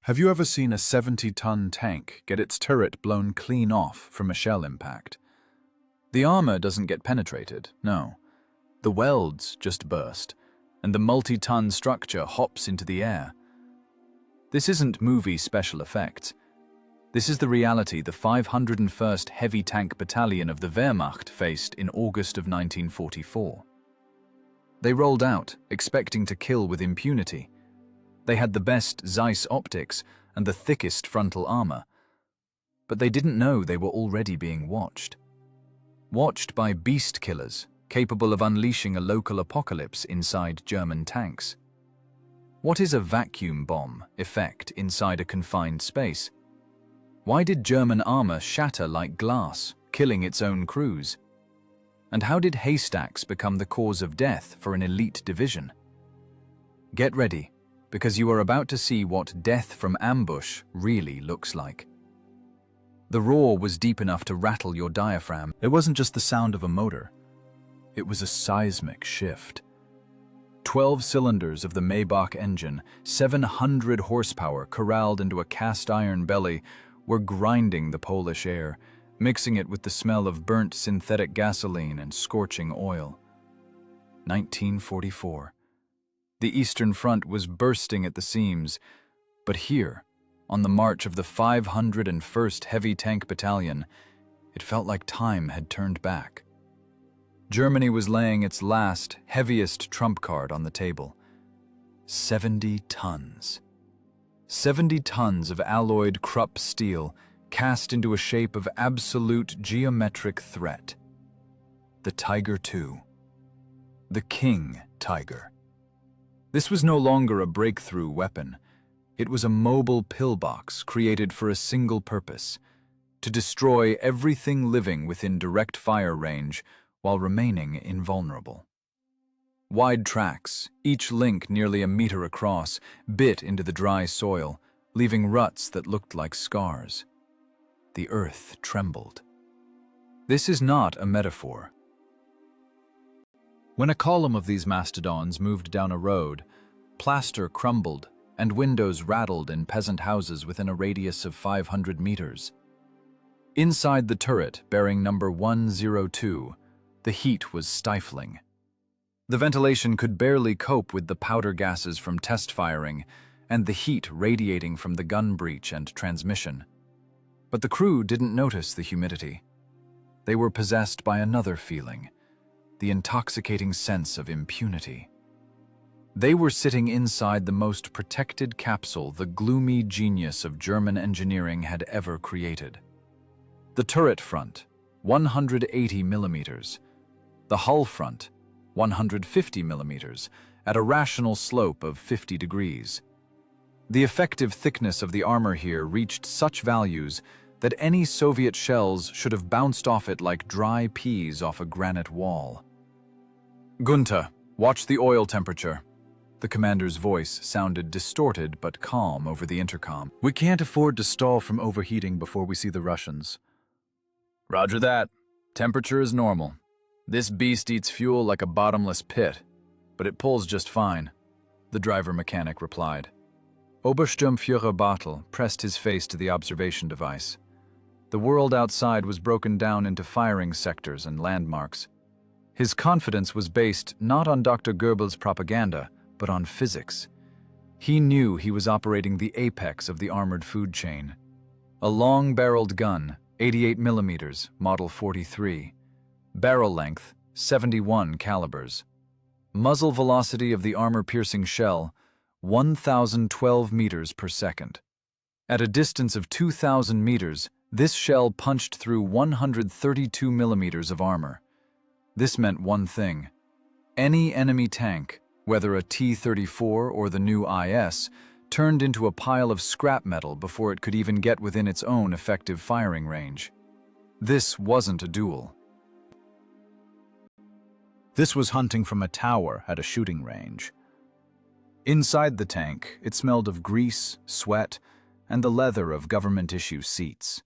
Have you ever seen a 70-ton tank get its turret blown clean off from a shell impact? The armor doesn't get penetrated, no. The welds just burst, and the multi-ton structure hops into the air. This isn't movie special effects. This is the reality the 501st Heavy Tank Battalion of the Wehrmacht faced in August of 1944. They rolled out, expecting to kill with impunity. They had the best Zeiss optics and the thickest frontal armor. But they didn't know they were already being watched. Watched by beast killers, capable of unleashing a local apocalypse inside German tanks. What is a vacuum bomb effect inside a confined space? Why did German armor shatter like glass, killing its own crews? And how did haystacks become the cause of death for an elite division? Get ready, because you are about to see what death from ambush really looks like. The roar was deep enough to rattle your diaphragm. It wasn't just the sound of a motor. It was a seismic shift. 12 cylinders of the Maybach engine, 700 horsepower corralled into a cast-iron belly, were grinding the Polish air, mixing it with the smell of burnt synthetic gasoline and scorching oil. 1944. The Eastern Front was bursting at the seams, but here, on the march of the 501st Heavy Tank Battalion, it felt like time had turned back. Germany was laying its last, heaviest trump card on the table. 70 tons. 70 tons of alloyed Krupp steel cast into a shape of absolute geometric threat. The Tiger II. The King Tiger. This was no longer a breakthrough weapon. It was a mobile pillbox created for a single purpose: to destroy everything living within direct fire range while remaining invulnerable. Wide tracks, each link nearly a meter across, bit into the dry soil, leaving ruts that looked like scars. The earth trembled. This is not a metaphor. When a column of these mastodons moved down a road, plaster crumbled and windows rattled in peasant houses within a radius of 500 meters. Inside the turret bearing number 102, the heat was stifling. The ventilation could barely cope with the powder gases from test firing and the heat radiating from the gun breech and transmission. But the crew didn't notice the humidity. They were possessed by another feeling: the intoxicating sense of impunity. They were sitting inside the most protected capsule the gloomy genius of German engineering had ever created. The turret front, 180 millimeters. The hull front, 150 millimeters, at a rational slope of 50 degrees. The effective thickness of the armor here reached such values that any Soviet shells should have bounced off it like dry peas off a granite wall. "Gunther, watch the oil temperature." The commander's voice sounded distorted but calm over the intercom. "We can't afford to stall from overheating before we see the Russians." "Roger that. Temperature is normal. This beast eats fuel like a bottomless pit, but it pulls just fine," the driver mechanic replied. Obersturmführer Bartel pressed his face to the observation device. The world outside was broken down into firing sectors and landmarks. His confidence was based not on Dr. Goebbels' propaganda, but on physics. He knew he was operating the apex of the armored food chain. A long-barreled gun, 88 millimeters, model 43. Barrel length, 71 calibers. Muzzle velocity of the armor-piercing shell, 1,012 meters per second. At a distance of 2,000 meters, this shell punched through 132 millimeters of armor. This meant one thing: any enemy tank, whether a T-34 or the new IS, turned into a pile of scrap metal before it could even get within its own effective firing range. This wasn't a duel. This was hunting from a tower at a shooting range. Inside the tank, it smelled of grease, sweat, and the leather of government-issue seats.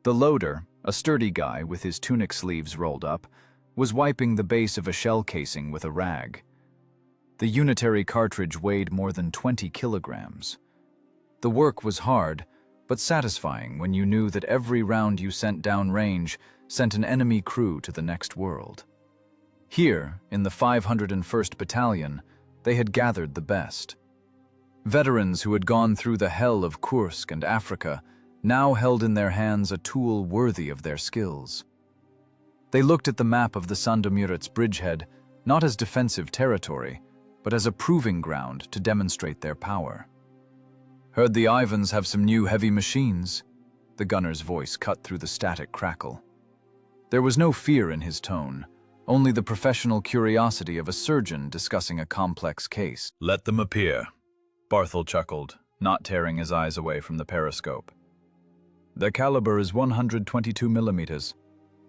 The loader, a sturdy guy with his tunic sleeves rolled up, was wiping the base of a shell casing with a rag. The unitary cartridge weighed more than 20 kilograms. The work was hard, but satisfying when you knew that every round you sent downrange sent an enemy crew to the next world. Here, in the 501st Battalion, they had gathered the best. Veterans who had gone through the hell of Kursk and Africa now held in their hands a tool worthy of their skills. They looked at the map of the Sandomierz bridgehead not as defensive territory, but as a proving ground to demonstrate their power. "Heard the Ivans have some new heavy machines," the gunner's voice cut through the static crackle. There was no fear in his tone, only the professional curiosity of a surgeon discussing a complex case. "Let them appear," Barthel chuckled, not tearing his eyes away from the periscope. "Their caliber is 122 millimeters.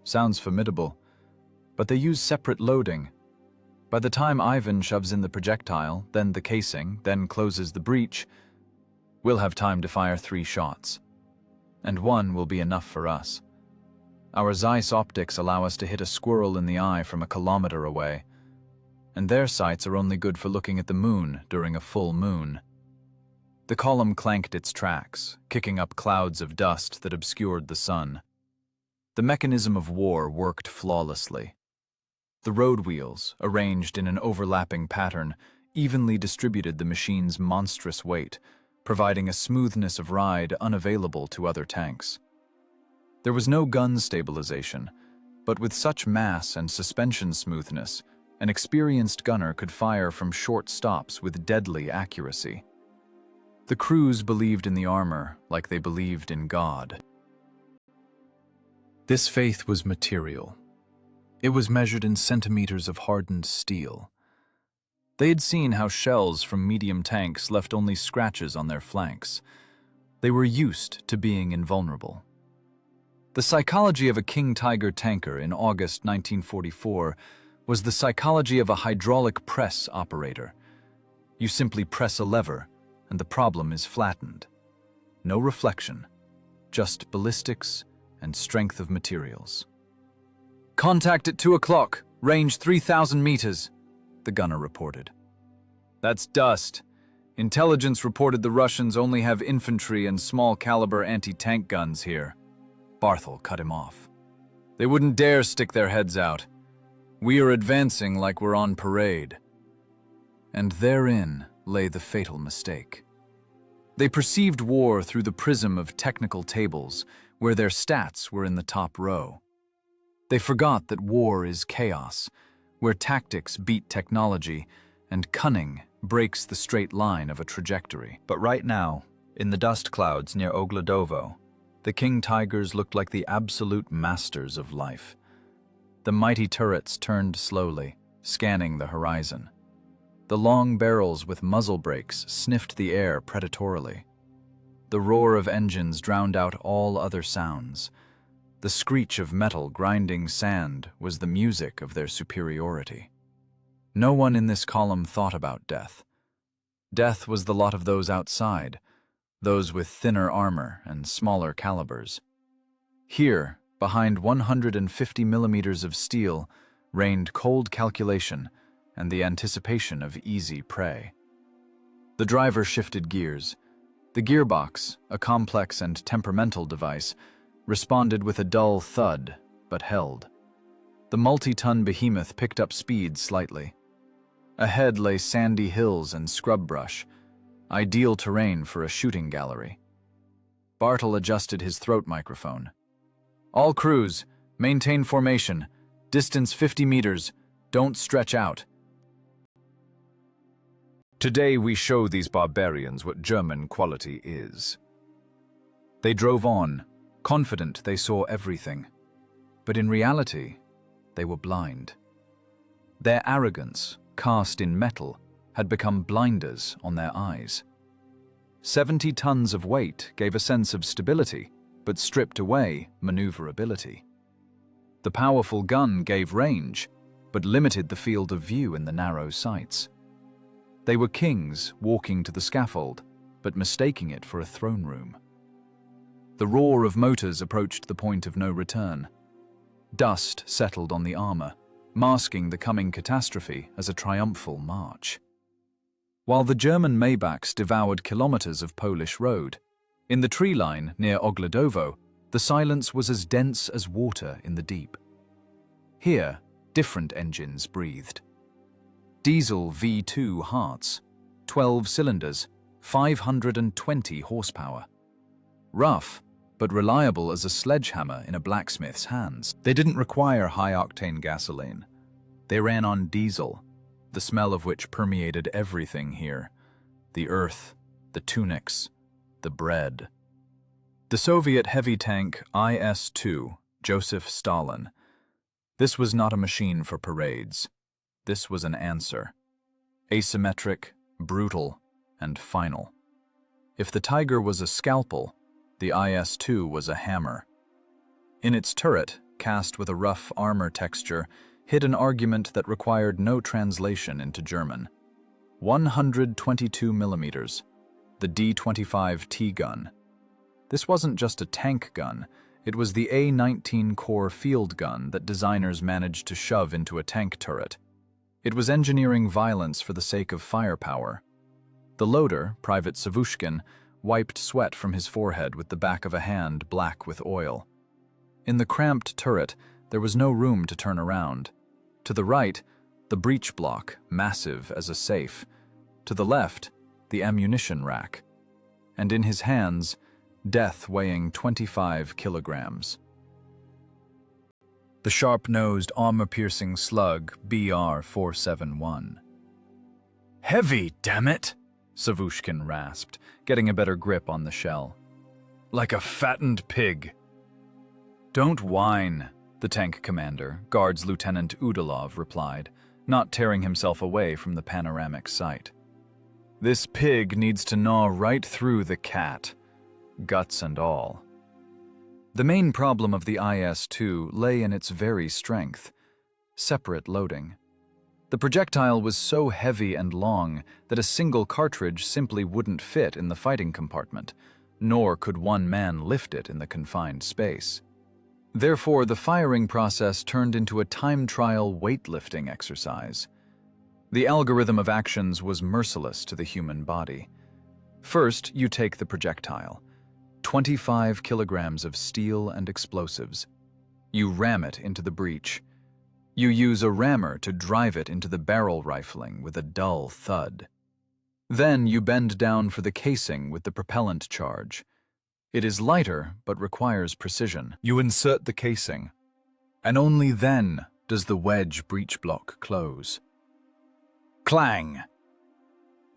Sounds formidable, but they use separate loading. By the time Ivan shoves in the projectile, then the casing, then closes the breech, we'll have time to fire 3 shots. And one will be enough for us. Our Zeiss optics allow us to hit a squirrel in the eye from a kilometer away, and their sights are only good for looking at the moon during a full moon." The column clanked its tracks, kicking up clouds of dust that obscured the sun. The mechanism of war worked flawlessly. The road wheels, arranged in an overlapping pattern, evenly distributed the machine's monstrous weight, providing a smoothness of ride unavailable to other tanks. There was no gun stabilization, but with such mass and suspension smoothness, an experienced gunner could fire from short stops with deadly accuracy. The crews believed in the armor like they believed in God. This faith was material. It was measured in centimeters of hardened steel. They had seen how shells from medium tanks left only scratches on their flanks. They were used to being invulnerable. The psychology of a King Tiger tanker in August 1944 was the psychology of a hydraulic press operator. You simply press a lever, and the problem is flattened. No reflection, just ballistics and strength of materials. "Contact at 2 o'clock, range 3,000 meters, the gunner reported. "That's dust. Intelligence reported the Russians only have infantry and small-caliber anti-tank guns here." Barthel cut him off. "They wouldn't dare stick their heads out. We are advancing like we're on parade." And therein lay the fatal mistake. They perceived war through the prism of technical tables, where their stats were in the top row. They forgot that war is chaos, where tactics beat technology, and cunning breaks the straight line of a trajectory. But right now, in the dust clouds near Ogledow, the King Tigers looked like the absolute masters of life. The mighty turrets turned slowly, scanning the horizon. The long barrels with muzzle brakes sniffed the air predatorily. The roar of engines drowned out all other sounds. The screech of metal grinding sand was the music of their superiority. No one in this column thought about death. Death was the lot of those outside, those with thinner armor and smaller calibers. Here, behind 150 millimeters of steel, reigned cold calculation and the anticipation of easy prey. The driver shifted gears. The gearbox, a complex and temperamental device, responded with a dull thud, but held. The multi-ton behemoth picked up speed slightly. Ahead lay sandy hills and scrub brush, ideal terrain for a shooting gallery. Barthel adjusted his throat microphone. "All crews, maintain formation. Distance 50 meters. Don't stretch out. Today we show these barbarians what German quality is." They drove on, confident they saw everything. But in reality, they were blind. Their arrogance, cast in metal, had become blinders on their eyes. 70 tons of weight gave a sense of stability, but stripped away maneuverability. The powerful gun gave range, but limited the field of view in the narrow sights. They were kings walking to the scaffold, but mistaking it for a throne room. The roar of motors approached the point of no return. Dust settled on the armor, masking the coming catastrophe as a triumphal march. while the German Maybachs devoured kilometers of Polish road. In the tree line near Ogledow, the silence was as dense as water in the deep. Here, different engines breathed. Diesel V2 Hearts, 12 cylinders, 520 horsepower. Rough, but reliable as a sledgehammer in a blacksmith's hands. They didn't require high-octane gasoline. They ran on diesel, the smell of which permeated everything here. The earth, the tunics, the bread. The Soviet heavy tank IS-2, Joseph Stalin. This was not a machine for parades. This was an answer. Asymmetric, brutal, and final. If the Tiger was a scalpel, the IS-2 was a hammer. In its turret, cast with a rough armor texture, hid an argument that required no translation into German. 122 millimeters, the D-25 T-gun. This wasn't just a tank gun, it was the A-19 Core field gun that designers managed to shove into a tank turret. It was engineering violence for the sake of firepower. The loader, Private Savushkin, wiped sweat from his forehead with the back of a hand black with oil. In the cramped turret, there was no room to turn around. To the right, the breech block, massive as a safe. To the left, the ammunition rack. And in his hands, death weighing 25 kilograms. The sharp-nosed, armor-piercing slug BR-471. "Heavy, damn it!" Savushkin rasped, getting a better grip on the shell. "Like a fattened pig." "Don't whine," the tank commander, Guards Lieutenant Ogledow, replied, not tearing himself away from the panoramic sight. "This pig needs to gnaw right through the cat, guts and all." The main problem of the IS-2 lay in its very strength: separate loading. The projectile was so heavy and long that a single cartridge simply wouldn't fit in the fighting compartment, nor could one man lift it in the confined space. Therefore, the firing process turned into a time-trial weightlifting exercise. The algorithm of actions was merciless to the human body. First, you take the projectile, 25 kilograms of steel and explosives. You ram it into the breech. You use a rammer to drive it into the barrel rifling with a dull thud. Then you bend down for the casing with the propellant charge. It is lighter, but requires precision. You insert the casing, and only then does the wedge breech block close. Clang!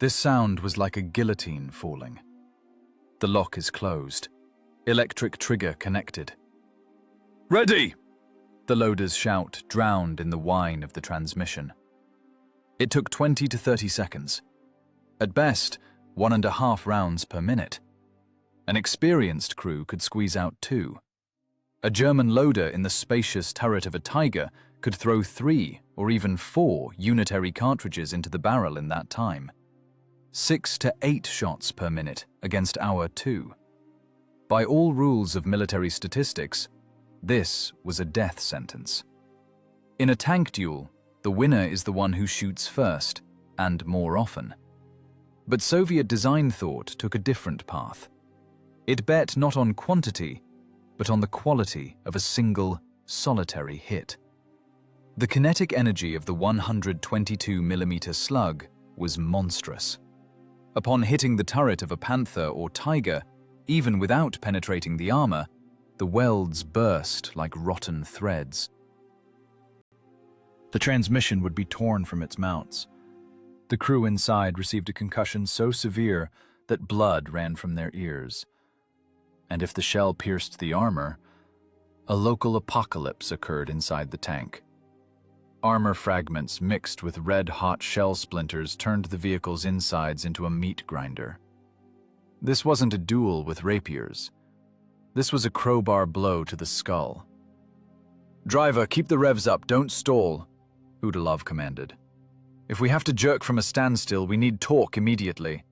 This sound was like a guillotine falling. The lock is closed. Electric trigger connected. "Ready!" The loader's shout drowned in the whine of the transmission. It took 20 to 30 seconds. At best, 1.5 rounds per minute. An experienced crew could squeeze out 2. A German loader in the spacious turret of a Tiger could throw 3 or even 4 unitary cartridges into the barrel in that time. 6 to 8 shots per minute against our 2. By all rules of military statistics, this was a death sentence. In a tank duel, the winner is the one who shoots first, and more often. But Soviet design thought took a different path. It bet not on quantity, but on the quality of a single, solitary hit. The kinetic energy of the 122mm slug was monstrous. Upon hitting the turret of a Panther or Tiger, even without penetrating the armor, the welds burst like rotten threads. The transmission would be torn from its mounts. The crew inside received a concussion so severe that blood ran from their ears. And if the shell pierced the armor, a local apocalypse occurred inside the tank. Armor fragments mixed with red-hot shell splinters turned the vehicle's insides into a meat grinder. This wasn't a duel with rapiers. This was a crowbar blow to the skull. "Driver, keep the revs up, don't stall," Ogledow commanded. "If we have to jerk from a standstill, we need torque immediately."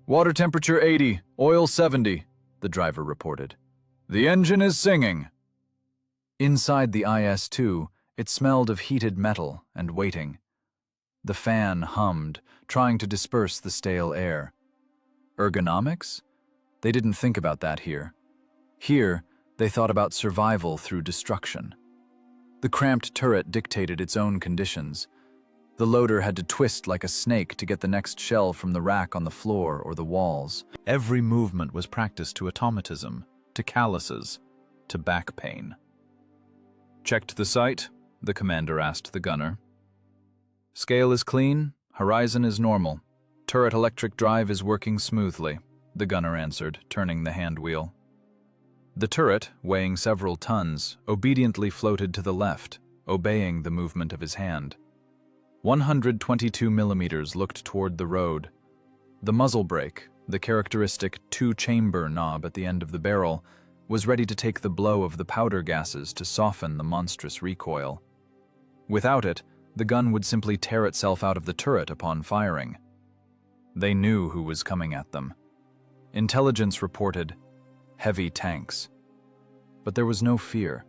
"Water temperature 80, oil 70, the driver reported. "The engine is singing." Inside the IS-2, it smelled of heated metal and waiting. The fan hummed, trying to disperse the stale air. Ergonomics? They didn't think about that here. Here, they thought about survival through destruction. The cramped turret dictated its own conditions. The loader had to twist like a snake to get the next shell from the rack on the floor or the walls. Every movement was practiced to automatism, to calluses, to back pain. "Checked the sight?" the commander asked the gunner. "Scale is clean, horizon is normal. Turret electric drive is working smoothly," the gunner answered, turning the hand wheel. The turret, weighing several tons, obediently floated to the left, obeying the movement of his hand. 122 millimeters looked toward the road. The muzzle brake, the characteristic two-chamber knob at the end of the barrel, was ready to take the blow of the powder gases to soften the monstrous recoil. Without it, the gun would simply tear itself out of the turret upon firing. They knew who was coming at them. Intelligence reported heavy tanks. But there was no fear.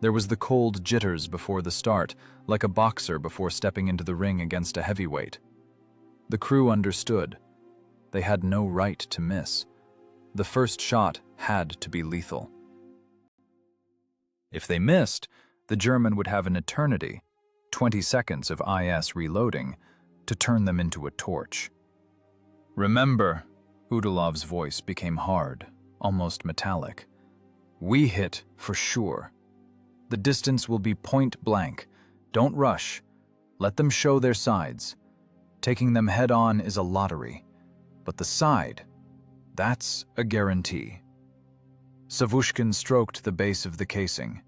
There was the cold jitters before the start, like a boxer before stepping into the ring against a heavyweight. The crew understood. They had no right to miss. The first shot had to be lethal. If they missed, the German would have an eternity, 20 seconds of IS reloading, to turn them into a torch. "Remember," Ogledow's voice became hard, almost metallic. "We hit for sure. The distance will be point blank. Don't rush. Let them show their sides. Taking them head on is a lottery. But the side, that's a guarantee." Savushkin stroked the base of the casing.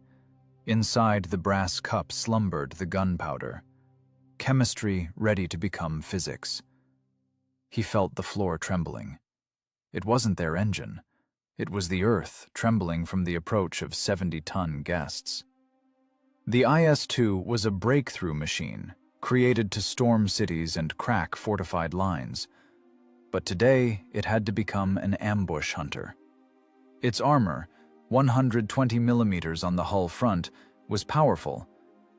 Inside the brass cup slumbered the gunpowder. Chemistry ready to become physics. He felt the floor trembling. It wasn't their engine. It was the earth trembling from the approach of 70-ton guests. The IS-2 was a breakthrough machine, created to storm cities and crack fortified lines. But today, it had to become an ambush hunter. Its armor, 120 millimeters on the hull front, was powerful,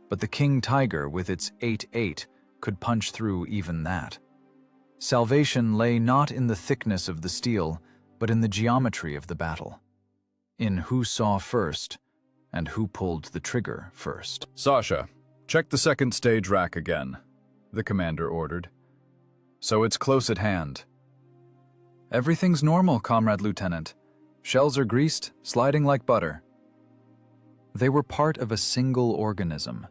but the King Tiger with its 8.8 could punch through even that. Salvation lay not in the thickness of the steel, but in the geometry of the battle. In who saw first, and who pulled the trigger first. "Sasha, check the second stage rack again," the commander ordered. "So it's close at hand." "Everything's normal, Comrade Lieutenant. Shells are greased, sliding like butter." They were part of a single organism.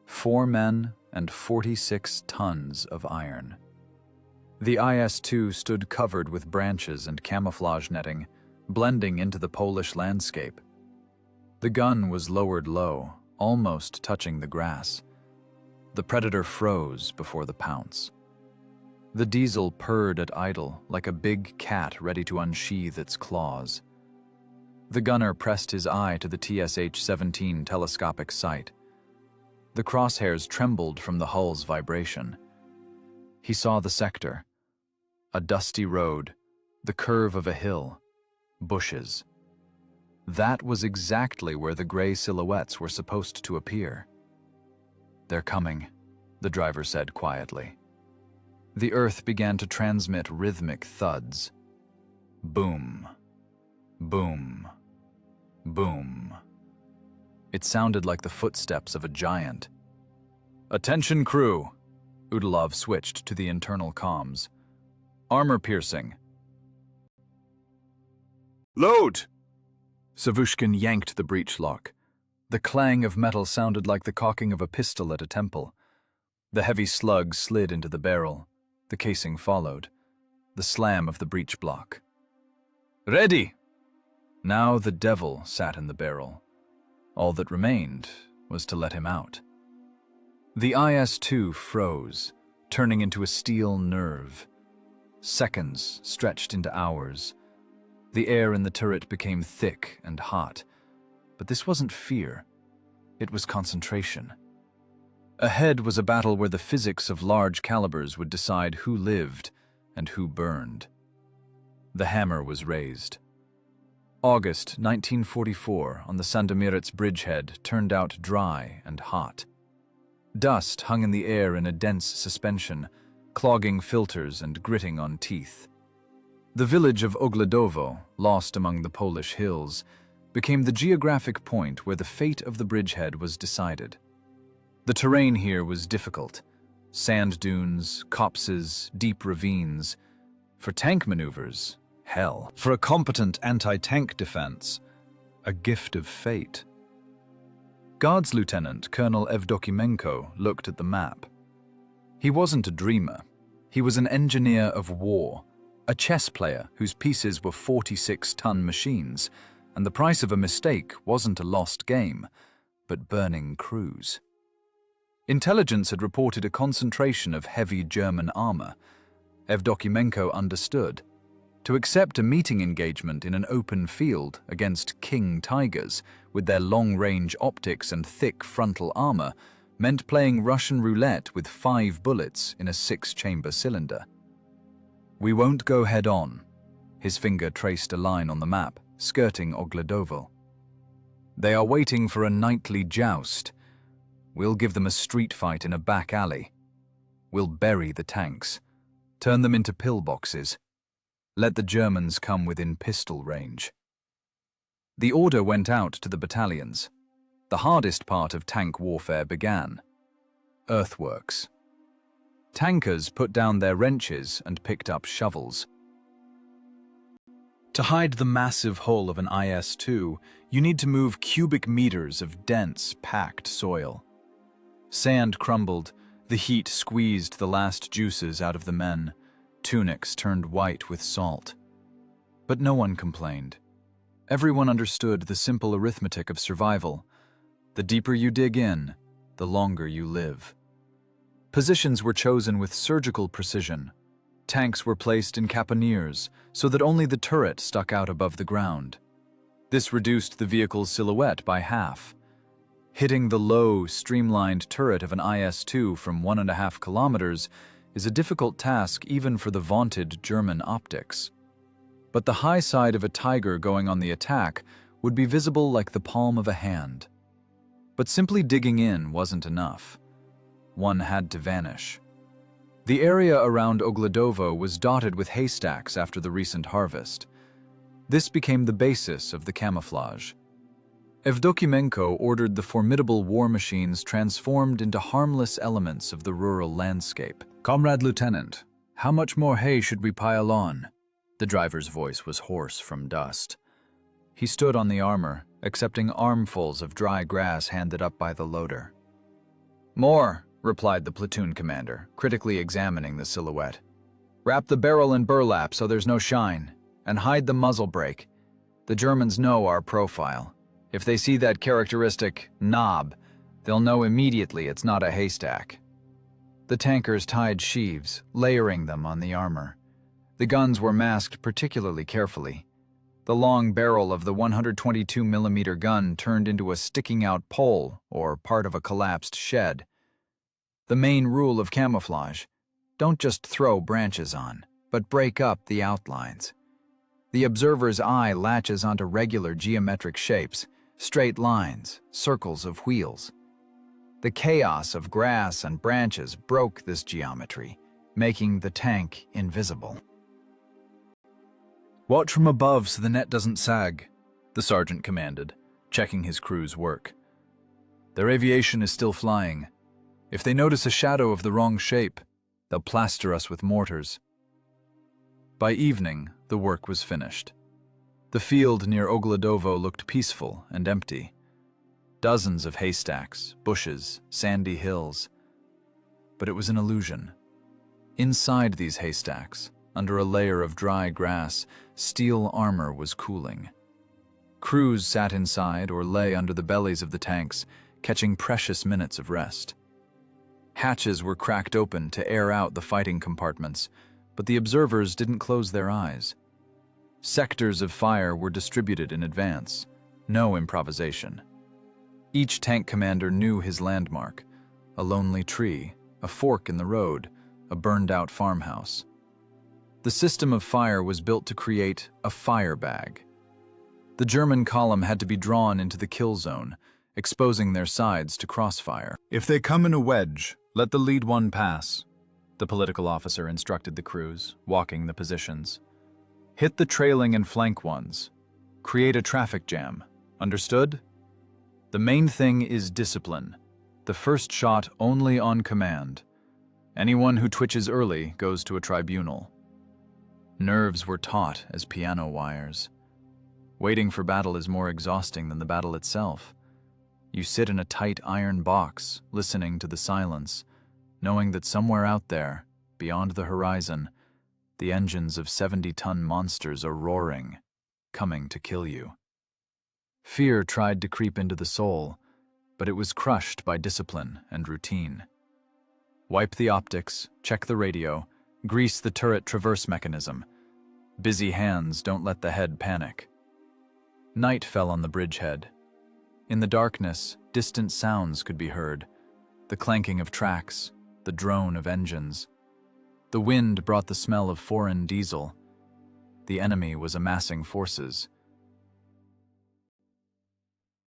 4 men and 46 tons of iron. The IS-2 stood covered with branches and camouflage netting, blending into the Polish landscape. The gun was lowered low, almost touching the grass. The Predator froze before the pounce. The Diesel purred at idle, like a big cat ready to unsheath its claws. The gunner pressed his eye to the TSH-17 telescopic sight. The crosshairs trembled from the hull's vibration. He saw the sector. A dusty road, the curve of a hill, bushes. That was exactly where the gray silhouettes were supposed to appear. "They're coming," the driver said quietly. The earth began to transmit rhythmic thuds. Boom, boom, boom. It sounded like the footsteps of a giant. "Attention crew!" Ogledow switched to the internal comms. "Armor piercing." "Load!" Savushkin yanked the breech lock. The clang of metal sounded like the cocking of a pistol at a temple. The heavy slug slid into the barrel. The casing followed. The slam of the breech block. "Ready!" Now the devil sat in the barrel. All that remained was to let him out. The IS-2 froze, turning into a steel nerve. Seconds stretched into hours. The air in the turret became thick and hot. But this wasn't fear. It was concentration. Ahead was a battle where the physics of large calibers would decide who lived and who burned. The hammer was raised. August 1944 on the Sandomierz bridgehead turned out dry and hot. Dust hung in the air in a dense suspension, clogging filters and gritting on teeth. The village of Ogledow, lost among the Polish hills, became the geographic point where the fate of the bridgehead was decided. The terrain here was difficult. Sand dunes, copses, deep ravines. For tank maneuvers, hell. For a competent anti-tank defense, a gift of fate. Guards Lieutenant Colonel Evdokimenko looked at the map. He wasn't a dreamer. He was an engineer of war, a chess player whose pieces were 46-ton machines, and the price of a mistake wasn't a lost game, but burning crews. Intelligence had reported a concentration of heavy German armor. Evdokimenko understood. To accept a meeting engagement in an open field against King Tigers with their long-range optics and thick frontal armor meant playing Russian roulette with 5 bullets in a 6-chamber cylinder. "We won't go head-on." His finger traced a line on the map, skirting Ogledow. "They are waiting for a nightly joust. We'll give them a street fight in a back alley. We'll bury the tanks, turn them into pillboxes. Let the Germans come within pistol range." The order went out to the battalions. The hardest part of tank warfare began. Earthworks. Tankers put down their wrenches and picked up shovels. To hide the massive hull of an IS-2, you need to move cubic meters of dense, packed soil. Sand crumbled, the heat squeezed the last juices out of the men. Tunics turned white with salt. But no one complained. Everyone understood the simple arithmetic of survival. The deeper you dig in, the longer you live. Positions were chosen with surgical precision. Tanks were placed in caponiers so that only the turret stuck out above the ground. This reduced the vehicle's silhouette by half. Hitting the low, streamlined turret of an IS-2 from 1.5 kilometers is a difficult task even for the vaunted German optics. But the high side of a Tiger going on the attack would be visible like the palm of a hand. But simply digging in wasn't enough. One had to vanish. The area around Ogledow was dotted with haystacks after the recent harvest. This became the basis of the camouflage. Evdokimenko ordered the formidable war machines transformed into harmless elements of the rural landscape. "Comrade Lieutenant, how much more hay should we pile on?" The driver's voice was hoarse from dust. He stood on the armor, accepting armfuls of dry grass handed up by the loader. "More," replied the platoon commander, critically examining the silhouette. "Wrap the barrel in burlap so there's no shine, and hide the muzzle brake. The Germans know our profile. If they see that characteristic knob, they'll know immediately it's not a haystack." The tankers tied sheaves, layering them on the armor. The guns were masked particularly carefully. The long barrel of the 122mm gun turned into a sticking-out pole or part of a collapsed shed. The main rule of camouflage: don't just throw branches on, but break up the outlines. The observer's eye latches onto regular geometric shapes, straight lines, circles of wheels. The chaos of grass and branches broke this geometry, making the tank invisible. "Watch from above so the net doesn't sag," the sergeant commanded, checking his crew's work. "Their aviation is still flying. If they notice a shadow of the wrong shape, they'll plaster us with mortars." By evening, the work was finished. The field near Ogledow looked peaceful and empty. Dozens of haystacks, bushes, sandy hills. But it was an illusion. Inside these haystacks, under a layer of dry grass, steel armor was cooling. Crews sat inside or lay under the bellies of the tanks, catching precious minutes of rest. Hatches were cracked open to air out the fighting compartments, but the observers didn't close their eyes. Sectors of fire were distributed in advance, no improvisation. Each tank commander knew his landmark: a lonely tree, a fork in the road, a burned-out farmhouse. The system of fire was built to create a fire bag. The German column had to be drawn into the kill zone, exposing their sides to crossfire. "If they come in a wedge, let the lead one pass," the political officer instructed the crews, walking the positions. "Hit the trailing and flank ones. Create a traffic jam. Understood? The main thing is discipline. The first shot only on command. Anyone who twitches early goes to a tribunal." Nerves were taut as piano wires. Waiting for battle is more exhausting than the battle itself. You sit in a tight iron box, listening to the silence, knowing that somewhere out there, beyond the horizon, the engines of 70-ton monsters are roaring, coming to kill you. Fear tried to creep into the soul, but it was crushed by discipline and routine. Wipe the optics, check the radio, grease the turret traverse mechanism. Busy hands don't let the head panic. Night fell on the bridgehead. In the darkness, distant sounds could be heard, the clanking of tracks, the drone of engines. The wind brought the smell of foreign diesel. The enemy was amassing forces.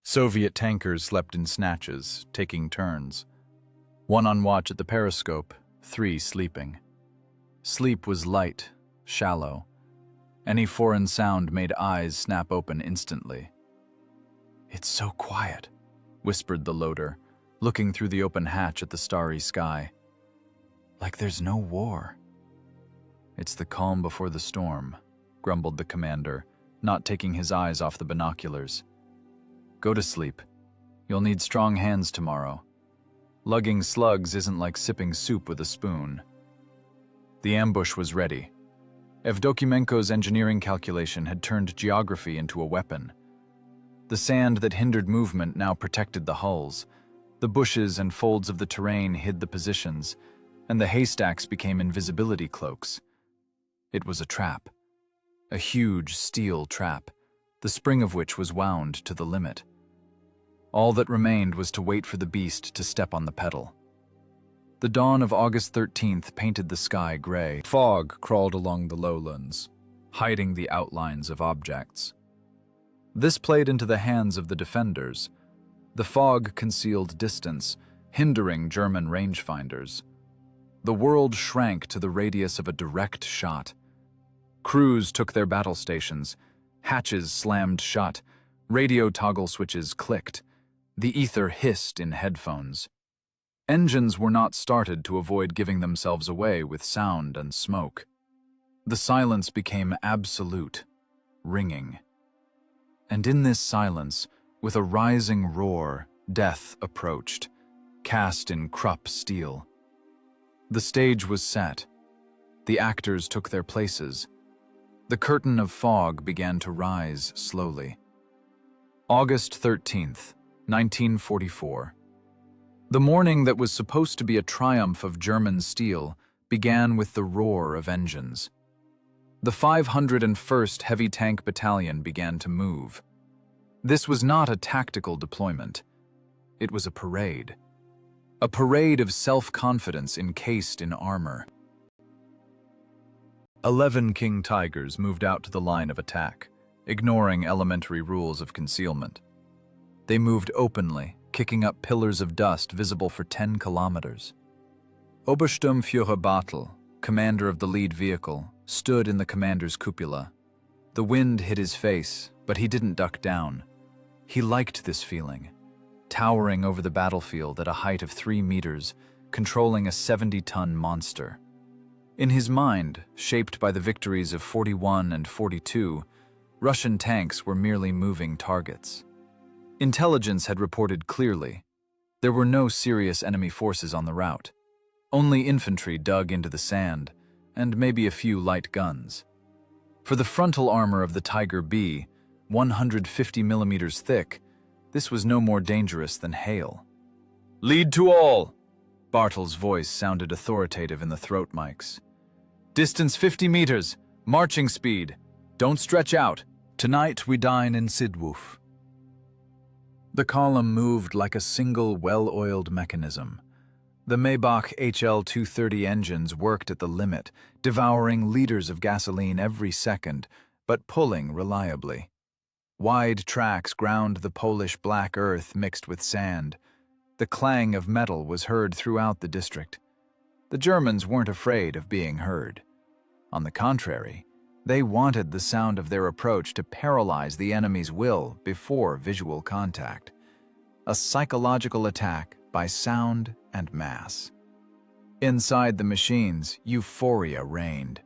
Soviet tankers slept in snatches, taking turns. One on watch at the periscope, 3 sleeping. Sleep was light, shallow. Any foreign sound made eyes snap open instantly. "It's so quiet," whispered the loader, looking through the open hatch at the starry sky. "Like there's no war." "It's the calm before the storm," grumbled the commander, not taking his eyes off the binoculars. "Go to sleep. You'll need strong hands tomorrow. Lugging slugs isn't like sipping soup with a spoon." The ambush was ready. Evdokimenko's engineering calculation had turned geography into a weapon. The sand that hindered movement now protected the hulls. The bushes and folds of the terrain hid the positions, and the haystacks became invisibility cloaks. It was a trap. A huge steel trap, the spring of which was wound to the limit. All that remained was to wait for the beast to step on the pedal. The dawn of August 13th painted the sky gray. Fog crawled along the lowlands, hiding the outlines of objects. This played into the hands of the defenders. The fog concealed distance, hindering German rangefinders. The world shrank to the radius of a direct shot. Crews took their battle stations. Hatches slammed shut. Radio toggle switches clicked. The ether hissed in headphones. Engines were not started to avoid giving themselves away with sound and smoke. The silence became absolute, ringing. And in this silence, with a rising roar, death approached, cast in Krupp steel. The stage was set. The actors took their places. The curtain of fog began to rise slowly. August 13th, 1944. The morning that was supposed to be a triumph of German steel began with the roar of engines. The 501st Heavy Tank Battalion began to move. This was not a tactical deployment. It was a parade. A parade of self-confidence encased in armor. 11 King Tigers moved out to the line of attack, ignoring elementary rules of concealment. They moved openly, kicking up pillars of dust visible for 10 kilometers. Obersturmführer Bartel, commander of the lead vehicle, stood in the commander's cupola. The wind hit his face, but he didn't duck down. He liked this feeling, towering over the battlefield at a height of 3 meters, controlling a 70-ton monster. In his mind, shaped by the victories of 41 and 42, Russian tanks were merely moving targets. Intelligence had reported clearly. There were no serious enemy forces on the route. Only infantry dug into the sand, and maybe a few light guns. For the frontal armor of the Tiger B, 150 millimeters thick, this was no more dangerous than hail. "Lead to all!" Bartel's voice sounded authoritative in the throat mics. "Distance 50 meters, marching speed. Don't stretch out. Tonight we dine in Sidwoof." The column moved like a single well-oiled mechanism. The Maybach HL-230 engines worked at the limit, devouring liters of gasoline every second, but pulling reliably. Wide tracks ground the Polish black earth mixed with sand. The clang of metal was heard throughout the district. The Germans weren't afraid of being heard. On the contrary, they wanted the sound of their approach to paralyze the enemy's will before visual contact. A psychological attack by sound and mass. Inside the machines, euphoria reigned.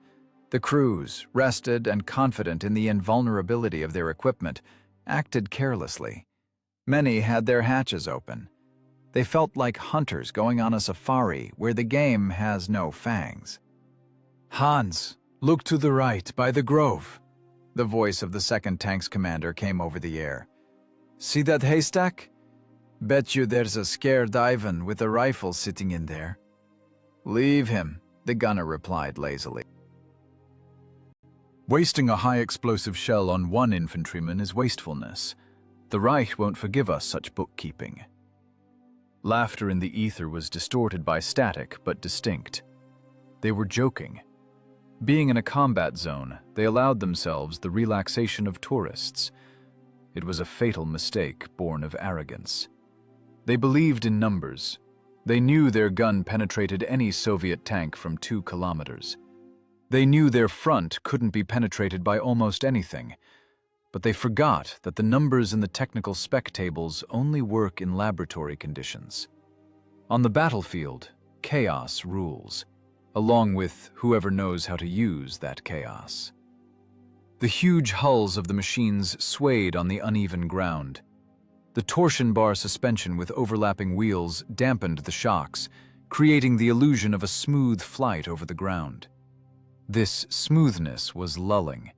The crews, rested and confident in the invulnerability of their equipment, acted carelessly. Many had their hatches open. They felt like hunters going on a safari where the game has no fangs. "Hans, look to the right, by the grove." The voice of the 2nd Tank's commander came over the air. "See that haystack? Bet you there's a scared Ivan with a rifle sitting in there." "Leave him," the gunner replied lazily. Wasting a high-explosive shell on one infantryman is wastefulness. The Reich won't forgive us such bookkeeping. Laughter in the ether was distorted by static but distinct. They were joking. Being in a combat zone, they allowed themselves the relaxation of tourists. It was a fatal mistake born of arrogance. They believed in numbers. They knew their gun penetrated any Soviet tank from 2 kilometers. They knew their front couldn't be penetrated by almost anything, but they forgot that the numbers in the technical spec tables only work in laboratory conditions. On the battlefield, chaos rules, along with whoever knows how to use that chaos. The huge hulls of the machines swayed on the uneven ground. The torsion bar suspension with overlapping wheels dampened the shocks, creating the illusion of a smooth flight over the ground. This smoothness was lulling.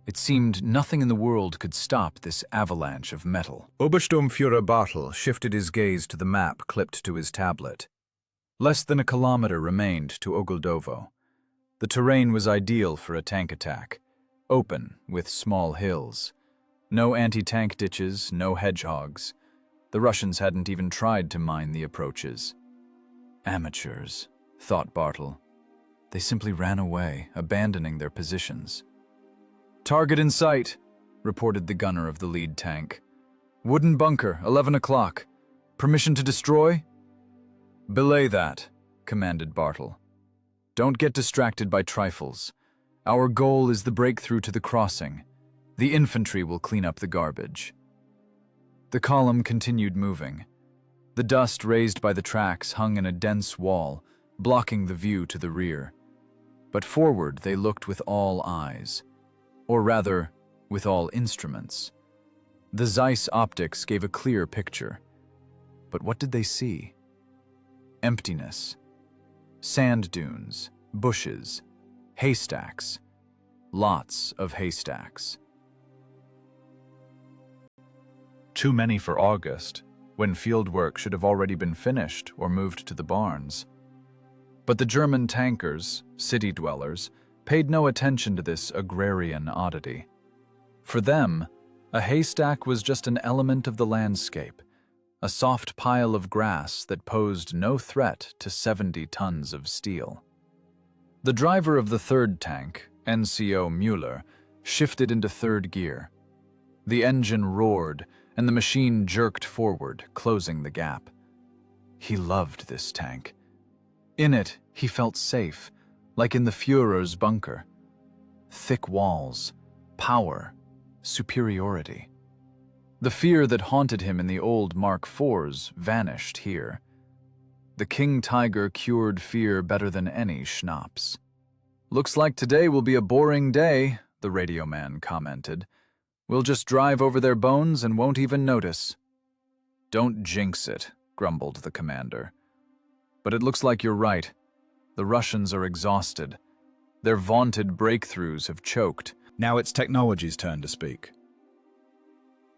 It seemed nothing in the world could stop this avalanche of metal. Obersturmführer Bartel shifted his gaze to the map clipped to his tablet. Less than a kilometer remained to Ogledow. The terrain was ideal for a tank attack, open with small hills. No anti-tank ditches, no hedgehogs. The Russians hadn't even tried to mine the approaches. Amateurs, thought Bartel. They simply ran away, abandoning their positions. "Target in sight," reported the gunner of the lead tank. "Wooden bunker, 11 o'clock. Permission to destroy?" "Belay that," commanded Bartel. "Don't get distracted by trifles. Our goal is the breakthrough to the crossing. The infantry will clean up the garbage." The column continued moving. The dust raised by the tracks hung in a dense wall, blocking the view to the rear. But forward they looked with all eyes. Or rather, with all instruments. The Zeiss optics gave a clear picture. But what did they see? Emptiness. Sand dunes, bushes, haystacks. Lots of haystacks. Too many for August, when field work should have already been finished or moved to the barns. But the German tankers, city dwellers, paid no attention to this agrarian oddity. For them, a haystack was just an element of the landscape, a soft pile of grass that posed no threat to 70 tons of steel. The driver of the 3rd tank, NCO Müller, shifted into 3rd gear. The engine roared, and the machine jerked forward, closing the gap. He loved this tank. In it, he felt safe, like in the Führer's bunker. Thick walls, power, superiority. The fear that haunted him in the old Mark IVs vanished here. The King Tiger cured fear better than any schnapps. "Looks like today will be a boring day," the radio man commented. "We'll just drive over their bones and won't even notice." "Don't jinx it," grumbled the commander. "But it looks like you're right. The Russians are exhausted. Their vaunted breakthroughs have choked. Now it's technology's turn to speak."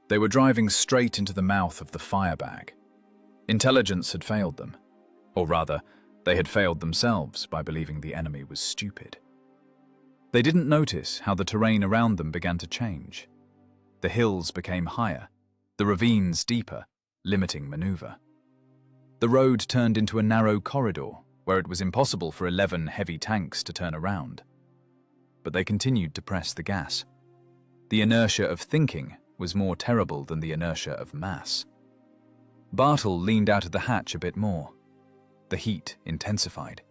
They were driving straight into the mouth of the firebag. Intelligence had failed them. Or rather, they had failed themselves by believing the enemy was stupid. They didn't notice how the terrain around them began to change. The hills became higher, the ravines deeper, limiting maneuver. The road turned into a narrow corridor where it was impossible for 11 heavy tanks to turn around. But they continued to press the gas. The inertia of thinking was more terrible than the inertia of mass. Bartel leaned out of the hatch a bit more. The heat intensified.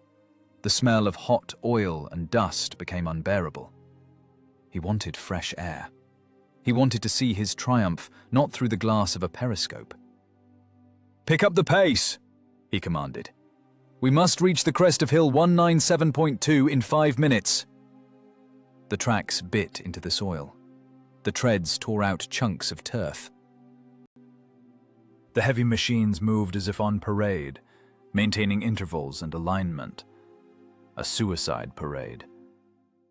The smell of hot oil and dust became unbearable. He wanted fresh air. He wanted to see his triumph not through the glass of a periscope. "Pick up the pace," he commanded. "We must reach the crest of Hill 197.2 in 5 minutes." The tracks bit into the soil. The treads tore out chunks of turf. The heavy machines moved as if on parade, maintaining intervals and alignment. A suicide parade.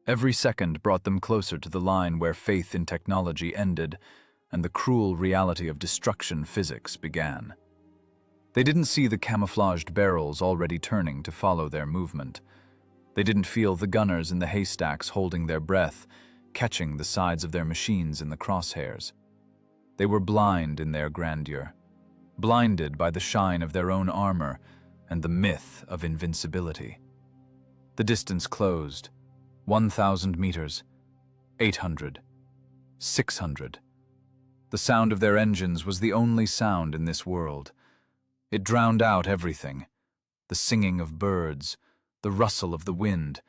Every second brought them closer to the line where faith in technology ended and the cruel reality of destruction physics began. They didn't see the camouflaged barrels already turning to follow their movement. They didn't feel the gunners in the haystacks holding their breath, catching the sides of their machines in the crosshairs. They were blind in their grandeur, blinded by the shine of their own armor and the myth of invincibility. The distance closed. 1,000 meters, 800, 600. The sound of their engines was the only sound in this world. It drowned out everything: the singing of birds, the rustle of the wind,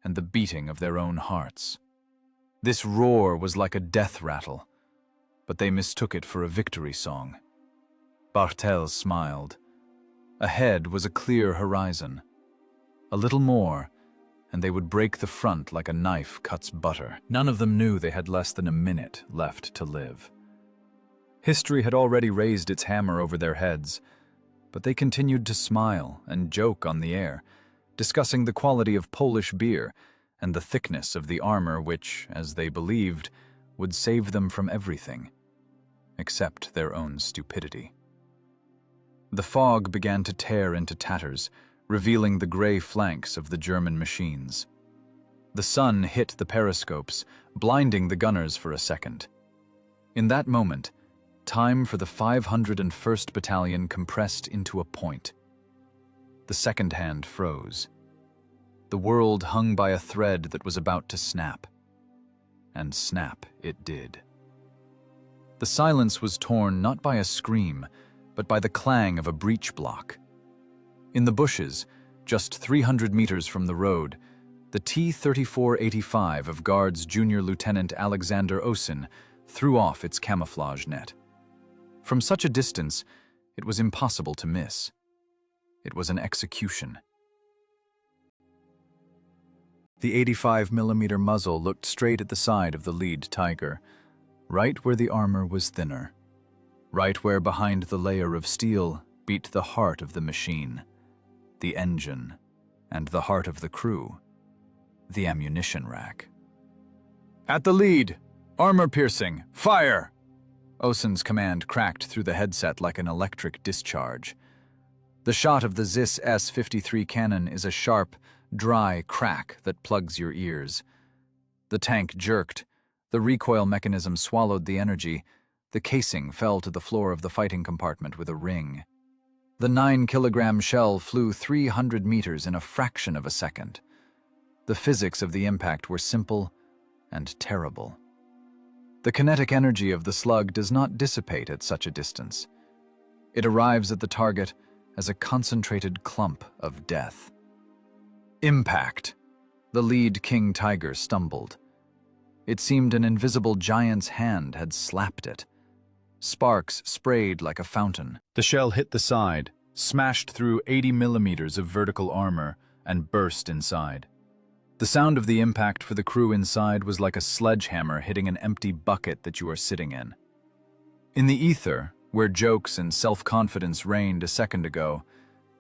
and the beating of their own hearts. This roar was like a death rattle, but they mistook it for a victory song. Bartel smiled. Ahead was a clear horizon. A little more, and they would break the front like a knife cuts butter. None of them knew they had less than a minute left to live. History had already raised its hammer over their heads, but they continued to smile and joke on the air, discussing the quality of Polish beer and the thickness of the armor which, as they believed, would save them from everything, except their own stupidity. The fog began to tear into tatters, revealing the gray flanks of the German machines. The sun hit the periscopes, blinding the gunners for a second. In that moment, time for the 501st Battalion compressed into a point. The second hand froze. The world hung by a thread that was about to snap. And snap it did. The silence was torn not by a scream, but by the clang of a breech block. In the bushes, just 300 meters from the road, the T-3485 of Guards Junior Lieutenant Alexander Osin threw off its camouflage net. From such a distance, it was impossible to miss. It was an execution. The 85mm muzzle looked straight at the side of the lead Tiger, right where the armor was thinner, right where behind the layer of steel beat the heart of the machine, the engine, and the heart of the crew, the ammunition rack. "At the lead! Armor piercing! Fire!" Osin's command cracked through the headset like an electric discharge. The shot of the ZIS S-53 cannon is a sharp, dry crack that plugs your ears. The tank jerked. The recoil mechanism swallowed the energy. The casing fell to the floor of the fighting compartment with a ring. The 9-kilogram shell flew 300 meters in a fraction of a second. The physics of the impact were simple and terrible. The kinetic energy of the slug does not dissipate at such a distance. It arrives at the target as a concentrated clump of death. Impact! The lead King Tiger stumbled. It seemed an invisible giant's hand had slapped it. Sparks sprayed like a fountain. The shell hit the side, smashed through 80 millimeters of vertical armor, and burst inside. The sound of the impact for the crew inside was like a sledgehammer hitting an empty bucket that you are sitting in. In the ether, where jokes and self-confidence reigned a second ago,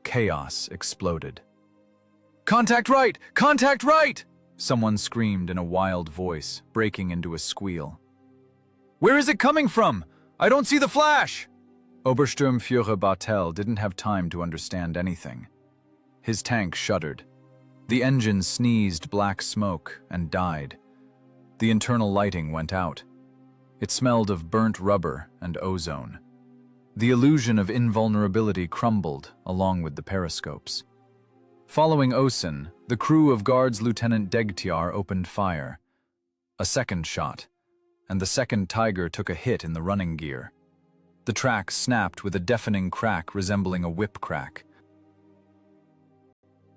chaos exploded. "Contact right! Contact right!" someone screamed in a wild voice, breaking into a squeal. "Where is it coming from? I don't see the flash!" Obersturmführer Bartel didn't have time to understand anything. His tank shuddered. The engine sneezed black smoke and died. The internal lighting went out. It smelled of burnt rubber and ozone. The illusion of invulnerability crumbled along with the periscopes. Following Osin, the crew of Guards Lieutenant Degtiar opened fire. A second shot, and the second Tiger took a hit in the running gear. The track snapped with a deafening crack resembling a whip crack.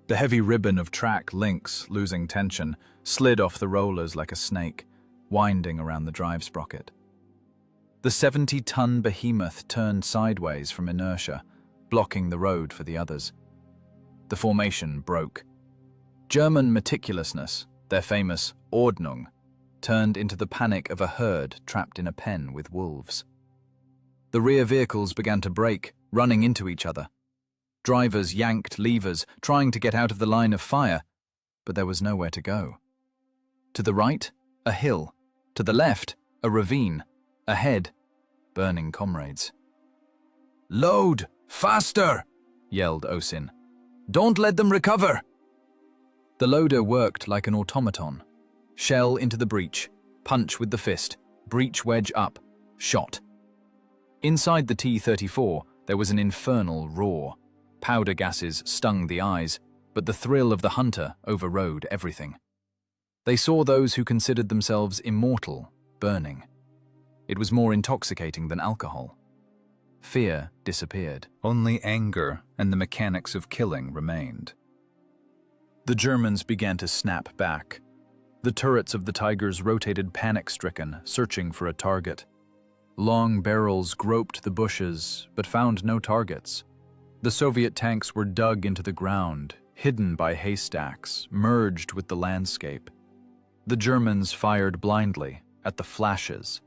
The heavy ribbon of track links, losing tension, slid off the rollers like a snake, winding around the drive sprocket. The 70-ton behemoth turned sideways from inertia, blocking the road for the others. The formation broke. German meticulousness, their famous Ordnung, turned into the panic of a herd trapped in a pen with wolves. The rear vehicles began to brake, running into each other. Drivers yanked levers, trying to get out of the line of fire, but there was nowhere to go. To the right, a hill. To the left, a ravine. Ahead, burning comrades. "Load! Faster!" yelled Osin. "Don't let them recover!" The loader worked like an automaton. Shell into the breech, punch with the fist, breech wedge up, shot. Inside the T-34, there was an infernal roar. Powder gases stung the eyes, but the thrill of the hunter overrode everything. They saw those who considered themselves immortal burning. It was more intoxicating than alcohol. Fear disappeared. Only anger and the mechanics of killing remained. The Germans began to snap back. The turrets of the Tigers rotated panic-stricken, searching for a target. Long barrels groped the bushes, but found no targets. The Soviet tanks were dug into the ground, hidden by haystacks, merged with the landscape. The Germans fired blindly, at the flashes.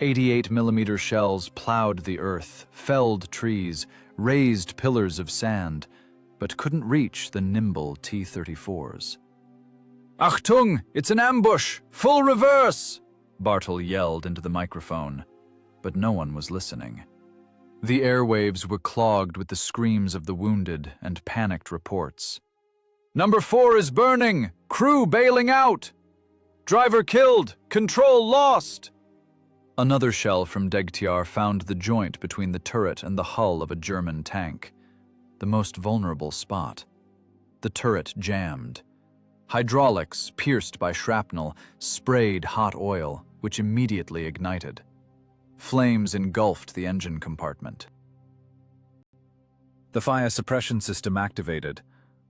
88mm shells plowed the earth, felled trees, raised pillars of sand, but couldn't reach the nimble T-34s. "Achtung! It's an ambush! Full reverse!" Bartel yelled into the microphone, but no one was listening. The airwaves were clogged with the screams of the wounded and panicked reports. "Number 4 is burning! Crew bailing out! Driver killed! Control lost!" Another shell from Degtiar found the joint between the turret and the hull of a German tank, the most vulnerable spot. The turret jammed. Hydraulics, pierced by shrapnel, sprayed hot oil, which immediately ignited. Flames engulfed the engine compartment. The fire suppression system activated,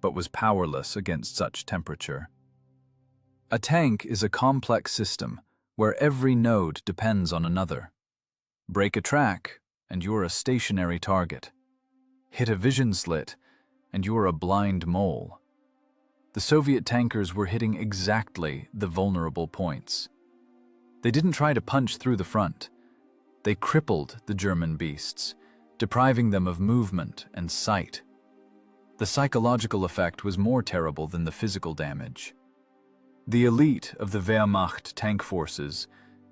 but was powerless against such temperature. A tank is a complex system where every node depends on another. Break a track, and you're a stationary target. Hit a vision slit, and you're a blind mole. The Soviet tankers were hitting exactly the vulnerable points. They didn't try to punch through the front. They crippled the German beasts, depriving them of movement and sight. The psychological effect was more terrible than the physical damage. The elite of the Wehrmacht tank forces,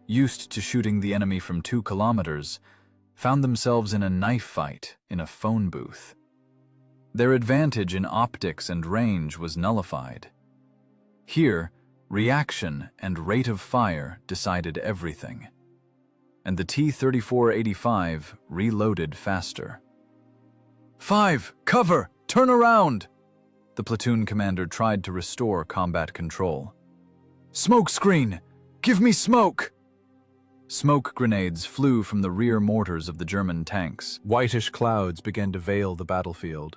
used to shooting the enemy from 2 kilometers, found themselves in a knife fight in a phone booth. Their advantage in optics and range was nullified. Here, reaction and rate of fire decided everything. And the T-34-85 reloaded faster. "5, cover! Turn around!" The platoon commander tried to restore combat control. "Smoke screen! Give me smoke!" Smoke grenades flew from the rear mortars of the German tanks. Whitish clouds began to veil the battlefield,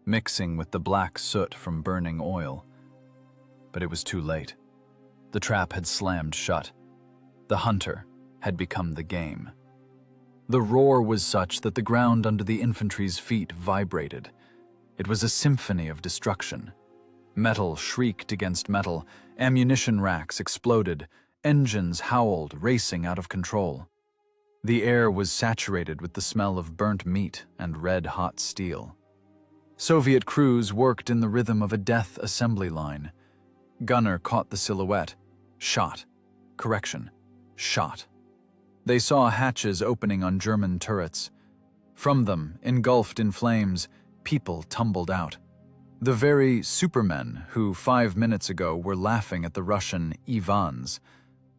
mixing with the black soot from burning oil. But it was too late. The trap had slammed shut. The hunter had become the game. The roar was such that the ground under the infantry's feet vibrated. It was a symphony of destruction. Metal shrieked against metal, ammunition racks exploded, engines howled, racing out of control. The air was saturated with the smell of burnt meat and red-hot steel. Soviet crews worked in the rhythm of a death assembly line. Gunner caught the silhouette. Shot. Correction. Shot. They saw hatches opening on German turrets. From them, engulfed in flames, people tumbled out. The very supermen who 5 minutes ago were laughing at the Russian Ivans.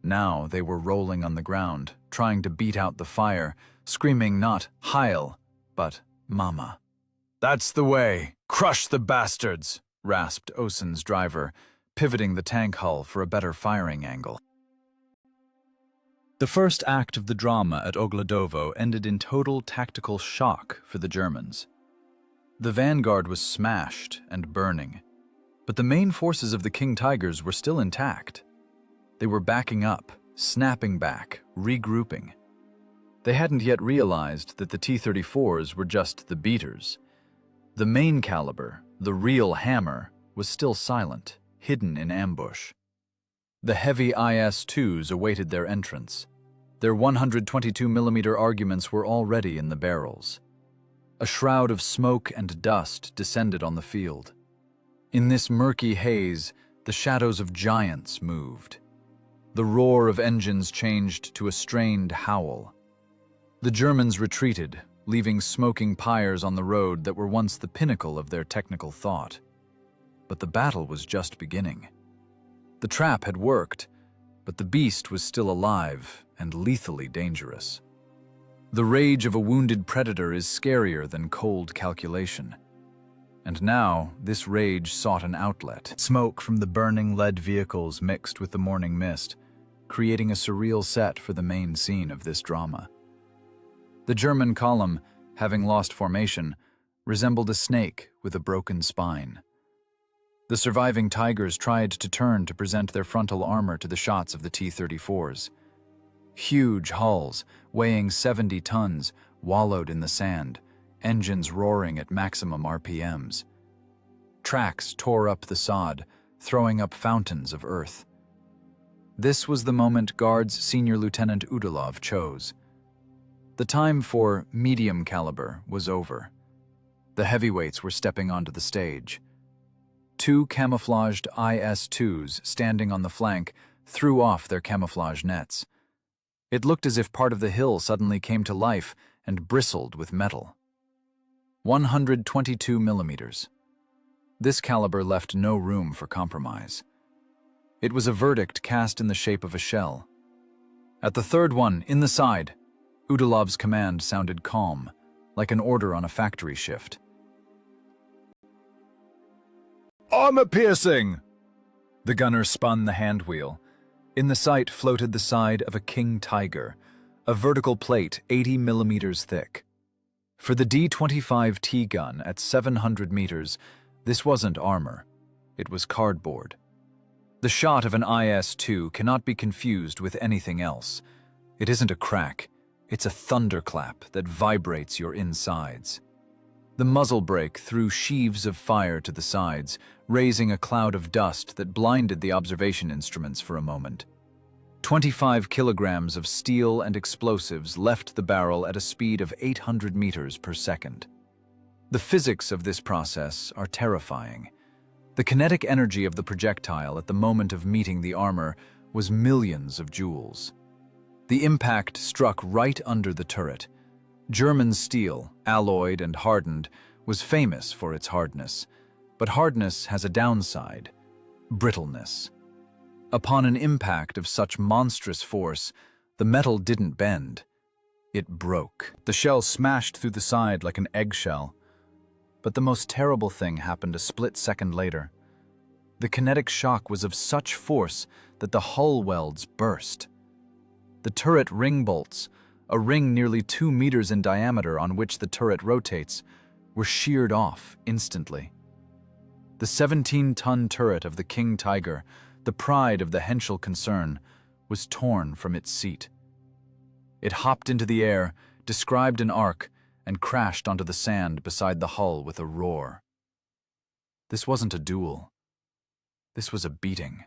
Now they were rolling on the ground, trying to beat out the fire, screaming not Heil, but Mama. "That's the way! Crush the bastards!" rasped Osin's driver, pivoting the tank hull for a better firing angle. The first act of the drama at Ogledow ended in total tactical shock for the Germans. The vanguard was smashed and burning, but the main forces of the King Tigers were still intact. They were backing up, snapping back, regrouping. They hadn't yet realized that the T-34s were just the beaters. The main caliber, the real hammer, was still silent, hidden in ambush. The heavy IS-2s awaited their entrance. Their 122mm arguments were already in the barrels. A shroud of smoke and dust descended on the field. In this murky haze, the shadows of giants moved. The roar of engines changed to a strained howl. The Germans retreated, leaving smoking pyres on the road that were once the pinnacle of their technical thought. But the battle was just beginning. The trap had worked, but the beast was still alive and lethally dangerous. The rage of a wounded predator is scarier than cold calculation. And now, this rage sought an outlet. Smoke from the burning lead vehicles mixed with the morning mist, creating a surreal set for the main scene of this drama. The German column, having lost formation, resembled a snake with a broken spine. The surviving Tigers tried to turn to present their frontal armor to the shots of the T-34s. Huge hulls, weighing 70 tons, wallowed in the sand, engines roaring at maximum RPMs. Tracks tore up the sod, throwing up fountains of earth. This was the moment Guards Senior Lieutenant Ogledow chose. The time for medium caliber was over. The heavyweights were stepping onto the stage. Two camouflaged IS-2s standing on the flank threw off their camouflage nets. It looked as if part of the hill suddenly came to life and bristled with metal. 122mm. This caliber left no room for compromise. It was a verdict cast in the shape of a shell. At the third one, in the side, Ogledow's command sounded calm, like an order on a factory shift. Armor piercing! The gunner spun the hand wheel. In the sight floated the side of a King Tiger, a vertical plate 80mm thick. For the D-25T gun at 700 meters, this wasn't armor. It was cardboard. The shot of an IS-2 cannot be confused with anything else. It isn't a crack. It's a thunderclap that vibrates your insides. The muzzle brake threw sheaves of fire to the sides, raising a cloud of dust that blinded the observation instruments for a moment. 25 kilograms of steel and explosives left the barrel at a speed of 800 meters per second. The physics of this process are terrifying. The kinetic energy of the projectile at the moment of meeting the armor was millions of joules. The impact struck right under the turret. German steel, alloyed and hardened, was famous for its hardness, but hardness has a downside: brittleness. Upon an impact of such monstrous force, the metal didn't bend. It broke. The shell smashed through the side like an eggshell. But the most terrible thing happened a split second later. The kinetic shock was of such force that the hull welds burst. The turret ring bolts, a ring nearly 2 meters in diameter on which the turret rotates, were sheared off instantly. The 17-ton turret of the King Tiger, the pride of the Henschel concern, was torn from its seat. It hopped into the air, described an arc, and crashed onto the sand beside the hull with a roar. This wasn't a duel. This was a beating.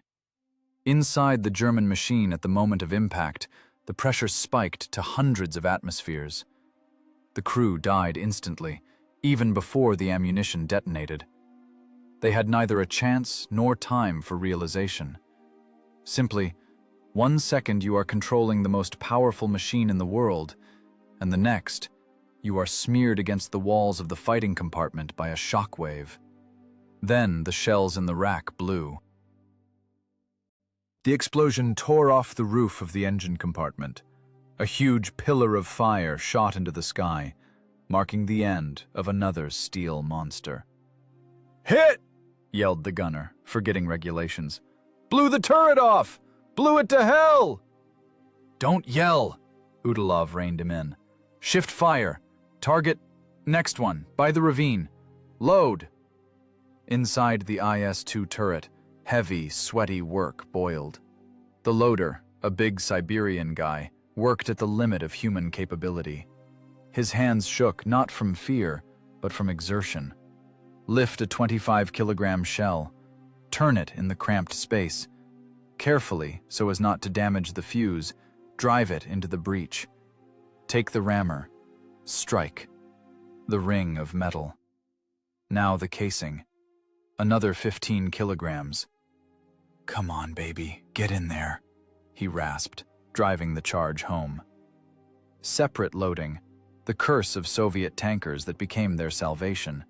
Inside the German machine at the moment of impact, the pressure spiked to hundreds of atmospheres. The crew died instantly, even before the ammunition detonated. They had neither a chance nor time for realization. Simply, 1 second you are controlling the most powerful machine in the world, and the next, you are smeared against the walls of the fighting compartment by a shockwave. Then the shells in the rack blew. The explosion tore off the roof of the engine compartment. A huge pillar of fire shot into the sky, marking the end of another steel monster. "Hit!" yelled the gunner, forgetting regulations. "Blew the turret off! Blew it to hell!" Don't yell! Ogledow reined him in. Shift fire. Target. Next one. By the ravine. Load. Inside the IS-2 turret, heavy, sweaty work boiled. The loader, a big Siberian guy, worked at the limit of human capability. His hands shook not from fear, but from exertion. Lift a 25-kilogram shell. Turn it in the cramped space. Carefully, so as not to damage the fuse, drive it into the breach. Take the rammer. Strike. The ring of metal. Now the casing. Another 15 kilograms. Come on, baby, get in there, he rasped, driving the charge home. Separate loading, the curse of Soviet tankers that became their salvation.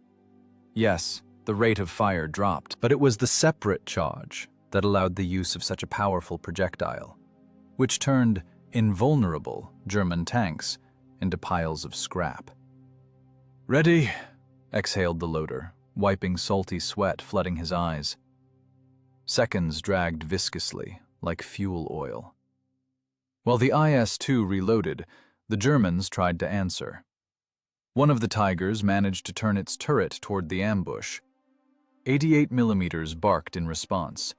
Yes, the rate of fire dropped, but it was the separate charge that allowed the use of such a powerful projectile, which turned invulnerable German tanks into piles of scrap. Ready, exhaled the loader, wiping salty sweat flooding his eyes. Seconds dragged viscously, like fuel oil. While the IS-2 reloaded, the Germans tried to answer. One of the Tigers managed to turn its turret toward the ambush. 88mm barked in response.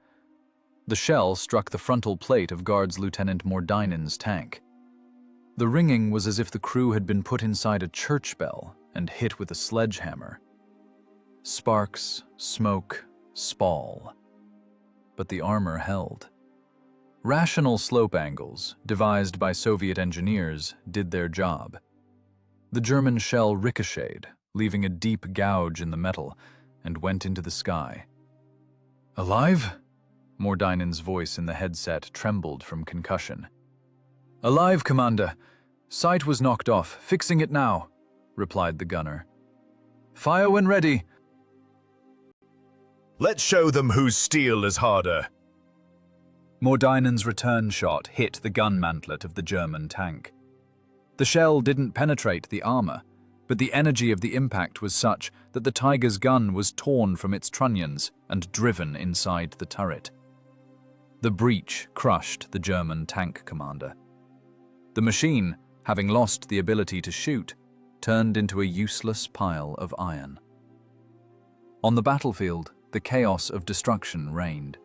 The shell struck the frontal plate of Guards Lieutenant Mordynin's tank. The ringing was as if the crew had been put inside a church bell and hit with a sledgehammer. Sparks, smoke, spall. But the armor held. Rational slope angles, devised by Soviet engineers, did their job. The German shell ricocheted, leaving a deep gouge in the metal, and went into the sky. Alive? Mordynin's voice in the headset trembled from concussion. Alive, Commander. Sight was knocked off. Fixing it now, replied the gunner. Fire when ready. Let's show them whose steel is harder. Mordynin's return shot hit the gun mantlet of the German tank. The shell didn't penetrate the armor, but the energy of the impact was such that the Tiger's gun was torn from its trunnions and driven inside the turret. The breach crushed the German tank commander. The machine, having lost the ability to shoot, turned into a useless pile of iron. On the battlefield, the chaos of destruction reigned.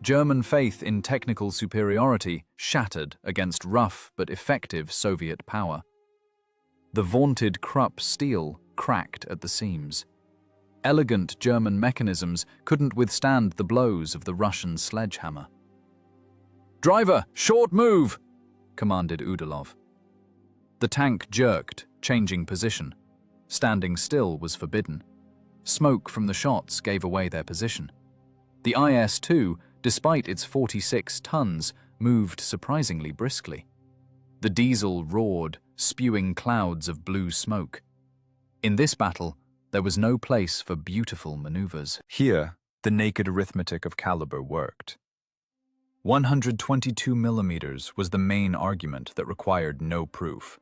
German faith in technical superiority shattered against rough but effective Soviet power. The vaunted Krupp steel cracked at the seams. Elegant German mechanisms couldn't withstand the blows of the Russian sledgehammer. "Driver, short move!" commanded Ogledow. The tank jerked, changing position. Standing still was forbidden. Smoke from the shots gave away their position. The IS-2, despite its 46 tons, moved surprisingly briskly. The diesel roared, spewing clouds of blue smoke. In this battle, there was no place for beautiful maneuvers. Here, the naked arithmetic of caliber worked. 122mm was the main argument that required no proof.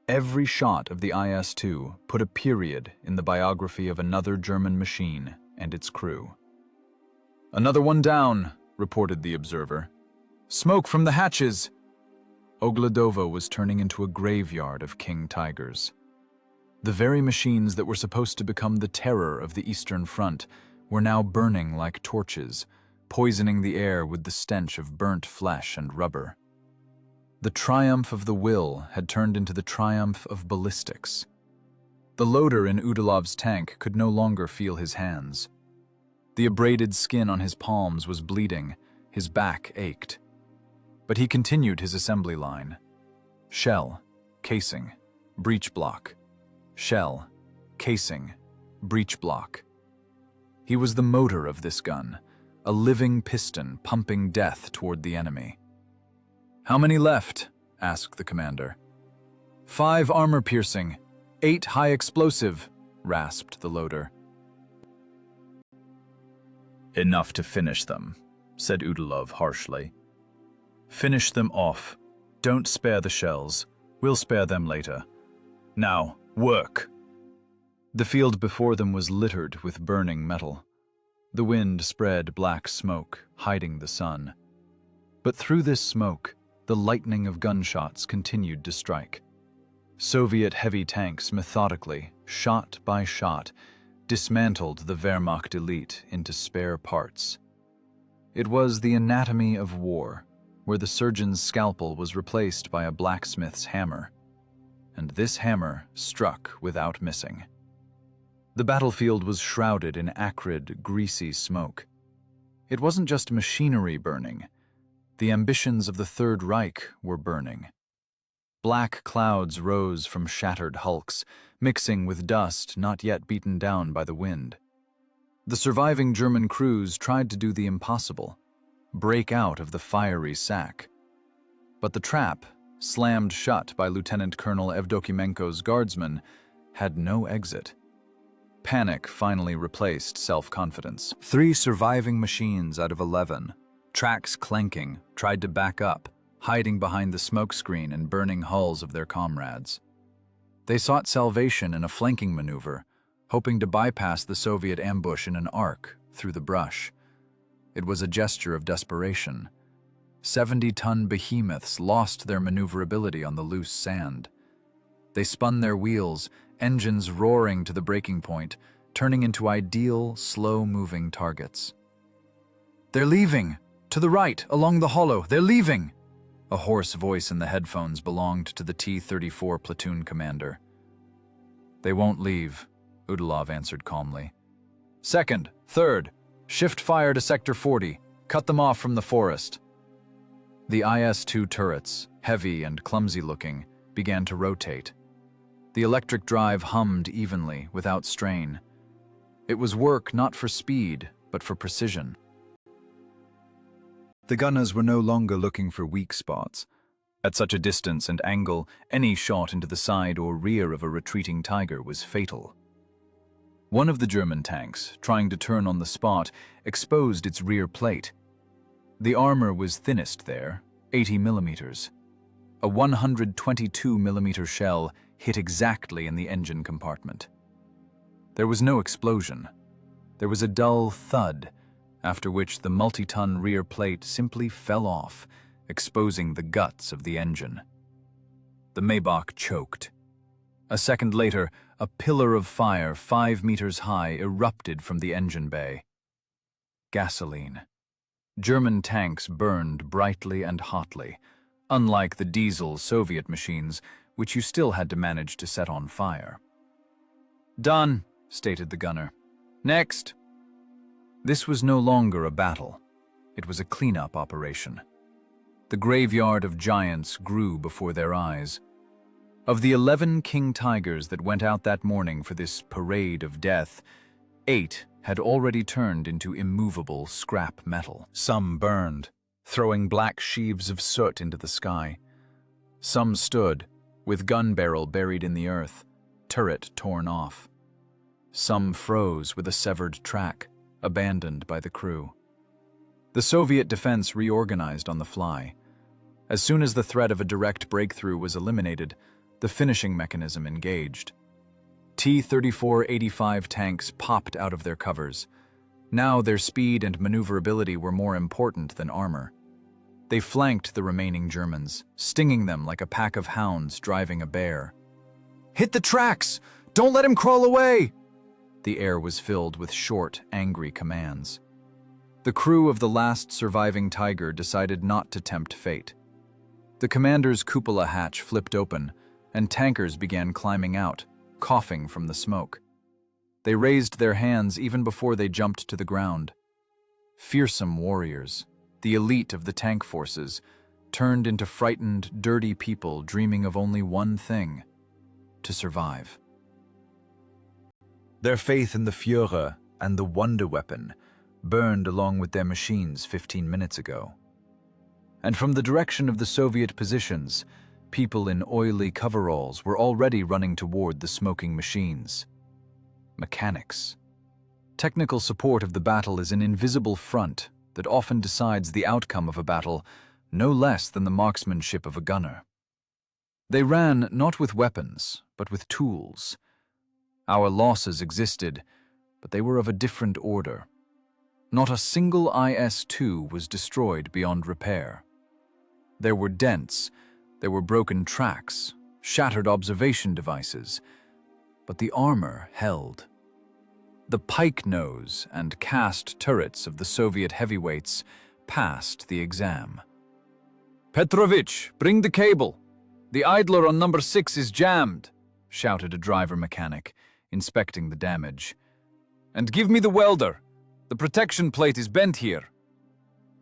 Every shot of the IS-2 put a period in the biography of another German machine and its crew. "Another one down," reported the observer. "Smoke from the hatches!" Ogledow was turning into a graveyard of King Tigers. The very machines that were supposed to become the terror of the Eastern Front were now burning like torches, poisoning the air with the stench of burnt flesh and rubber. The triumph of the will had turned into the triumph of ballistics. The loader in Ogledow's tank could no longer feel his hands. The abraded skin on his palms was bleeding, his back ached. But he continued his assembly line. Shell, casing, breech block. Shell, casing, breech block. He was the motor of this gun, a living piston pumping death toward the enemy. "How many left?" asked the commander. 5 armor-piercing, 8 high-explosive, rasped the loader. "Enough to finish them," said Ogledow harshly. "Finish them off. Don't spare the shells. We'll spare them later. Now, work!" The field before them was littered with burning metal. The wind spread black smoke, hiding the sun. But through this smoke, the lightning of gunshots continued to strike. Soviet heavy tanks methodically, shot by shot, dismantled the Wehrmacht elite into spare parts. It was the anatomy of war, where the surgeon's scalpel was replaced by a blacksmith's hammer, and this hammer struck without missing. The battlefield was shrouded in acrid, greasy smoke. It wasn't just machinery burning. The ambitions of the Third Reich were burning. Black clouds rose from shattered hulks, mixing with dust not yet beaten down by the wind. The surviving German crews tried to do the impossible, break out of the fiery sack. But the trap, slammed shut by Lieutenant Colonel Evdokimenko's guardsmen, had no exit. Panic finally replaced self-confidence. 3 surviving machines out of 11, tracks clanking, tried to back up, hiding behind the smokescreen and burning hulls of their comrades. They sought salvation in a flanking maneuver, hoping to bypass the Soviet ambush in an arc through the brush. It was a gesture of desperation. 70-ton behemoths lost their maneuverability on the loose sand. They spun their wheels, engines roaring to the breaking point, turning into ideal, slow-moving targets. "They're leaving! To the right, along the hollow, they're leaving!" A hoarse voice in the headphones belonged to the T-34 platoon commander. "They won't leave," Ogledow answered calmly. "Second, third, shift fire to Sector 40. Cut them off from the forest." The IS-2 turrets, heavy and clumsy-looking, began to rotate. The electric drive hummed evenly, without strain. It was work not for speed, but for precision. The gunners were no longer looking for weak spots. At such a distance and angle, any shot into the side or rear of a retreating Tiger was fatal. One of the German tanks, trying to turn on the spot, exposed its rear plate. The armor was thinnest there, 80 millimeters. A 122 millimeter shell hit exactly in the engine compartment. There was no explosion. There was a dull thud, after which the multi-ton rear plate simply fell off, exposing the guts of the engine. The Maybach choked. A second later, a pillar of fire 5 meters high erupted from the engine bay. Gasoline. German tanks burned brightly and hotly, unlike the diesel Soviet machines, which you still had to manage to set on fire. "Done," stated the gunner. "Next." This was no longer a battle. It was a cleanup operation. The graveyard of giants grew before their eyes. Of the 11 King Tigers that went out that morning for this parade of death, 8 had already turned into immovable scrap metal. Some burned, throwing black sheaves of soot into the sky. Some stood, with gun barrel buried in the earth, turret torn off. Some froze with a severed track, abandoned by the crew. The Soviet defense reorganized on the fly. As soon as the threat of a direct breakthrough was eliminated, the finishing mechanism engaged. T-34-85 tanks popped out of their covers. Now their speed and maneuverability were more important than armor. They flanked the remaining Germans, stinging them like a pack of hounds driving a bear. "Hit the tracks! Don't let him crawl away!" The air was filled with short, angry commands. The crew of the last surviving Tiger decided not to tempt fate. The commander's cupola hatch flipped open, and tankers began climbing out, coughing from the smoke. They raised their hands even before they jumped to the ground. Fearsome warriors, the elite of the tank forces, turned into frightened, dirty people dreaming of only one thing: to survive. Their faith in the Führer and the Wunderwaffe burned along with their machines 15 minutes ago. And from the direction of the Soviet positions, people in oily coveralls were already running toward the smoking machines. Mechanics. Technical support of the battle is an invisible front that often decides the outcome of a battle no less than the marksmanship of a gunner. They ran not with weapons, but with tools. Our losses existed, but they were of a different order. Not a single IS-2 was destroyed beyond repair. There were dents, there were broken tracks, shattered observation devices, but the armor held. The pike nose and cast turrets of the Soviet heavyweights passed the exam. "Petrovich, bring the cable! The idler on number 6 is jammed," shouted a driver mechanic, inspecting the damage. "And give me the welder! The protection plate is bent here."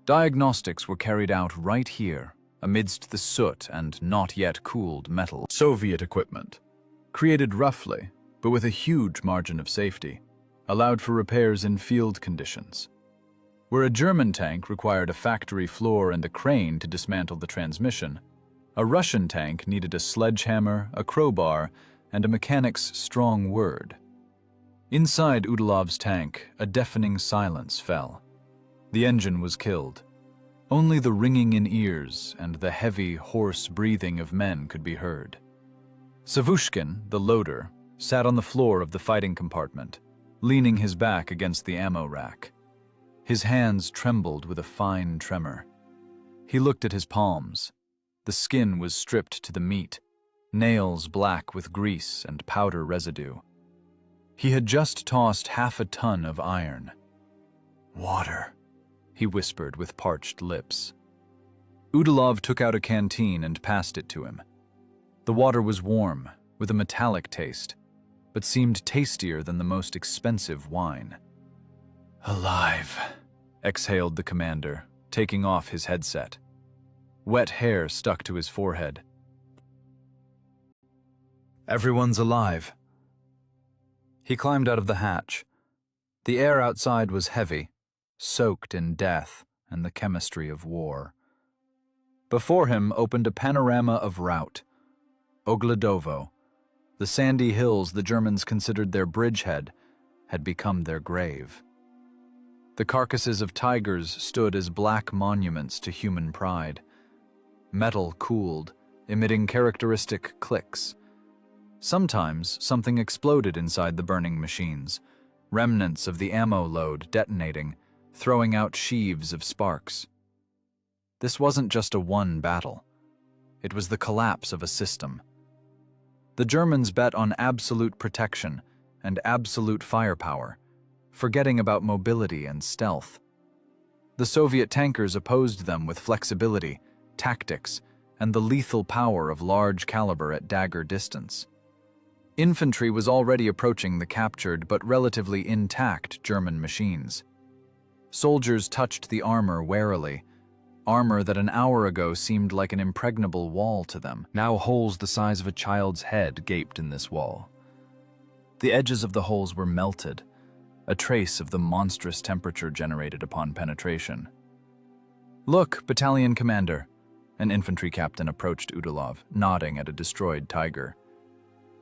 Diagnostics were carried out right here, amidst the soot and not yet cooled metal. Soviet equipment, created roughly, but with a huge margin of safety, allowed for repairs in field conditions. Where a German tank required a factory floor and a crane to dismantle the transmission, a Russian tank needed a sledgehammer, a crowbar, and a mechanic's strong word. Inside Udelov's tank, a deafening silence fell. The engine was killed. Only the ringing in ears and the heavy, hoarse breathing of men could be heard. Savushkin, the loader, sat on the floor of the fighting compartment, leaning his back against the ammo rack. His hands trembled with a fine tremor. He looked at his palms. The skin was stripped to the meat, nails black with grease and powder residue. He had just tossed half a ton of iron. "Water," he whispered with parched lips. Udelov took out a canteen and passed it to him. The water was warm, with a metallic taste, but seemed tastier than the most expensive wine. "Alive," exhaled the commander, taking off his headset. Wet hair stuck to his forehead. "Everyone's alive." He climbed out of the hatch. The air outside was heavy, soaked in death and the chemistry of war. Before him opened a panorama of rout. Ogledow, the sandy hills the Germans considered their bridgehead, had become their grave. The carcasses of tigers stood as black monuments to human pride. Metal cooled, emitting characteristic clicks. Sometimes something exploded inside the burning machines, remnants of the ammo load detonating, throwing out sheaves of sparks. This wasn't just a one battle. It was the collapse of a system. The Germans bet on absolute protection and absolute firepower, forgetting about mobility and stealth. The Soviet tankers opposed them with flexibility, tactics, and the lethal power of large caliber at dagger distance. Infantry was already approaching the captured but relatively intact German machines. Soldiers touched the armor warily, armor that an hour ago seemed like an impregnable wall to them. Now holes the size of a child's head gaped in this wall. The edges of the holes were melted, a trace of the monstrous temperature generated upon penetration. "Look, battalion commander," an infantry captain approached Udelov, nodding at a destroyed Tiger.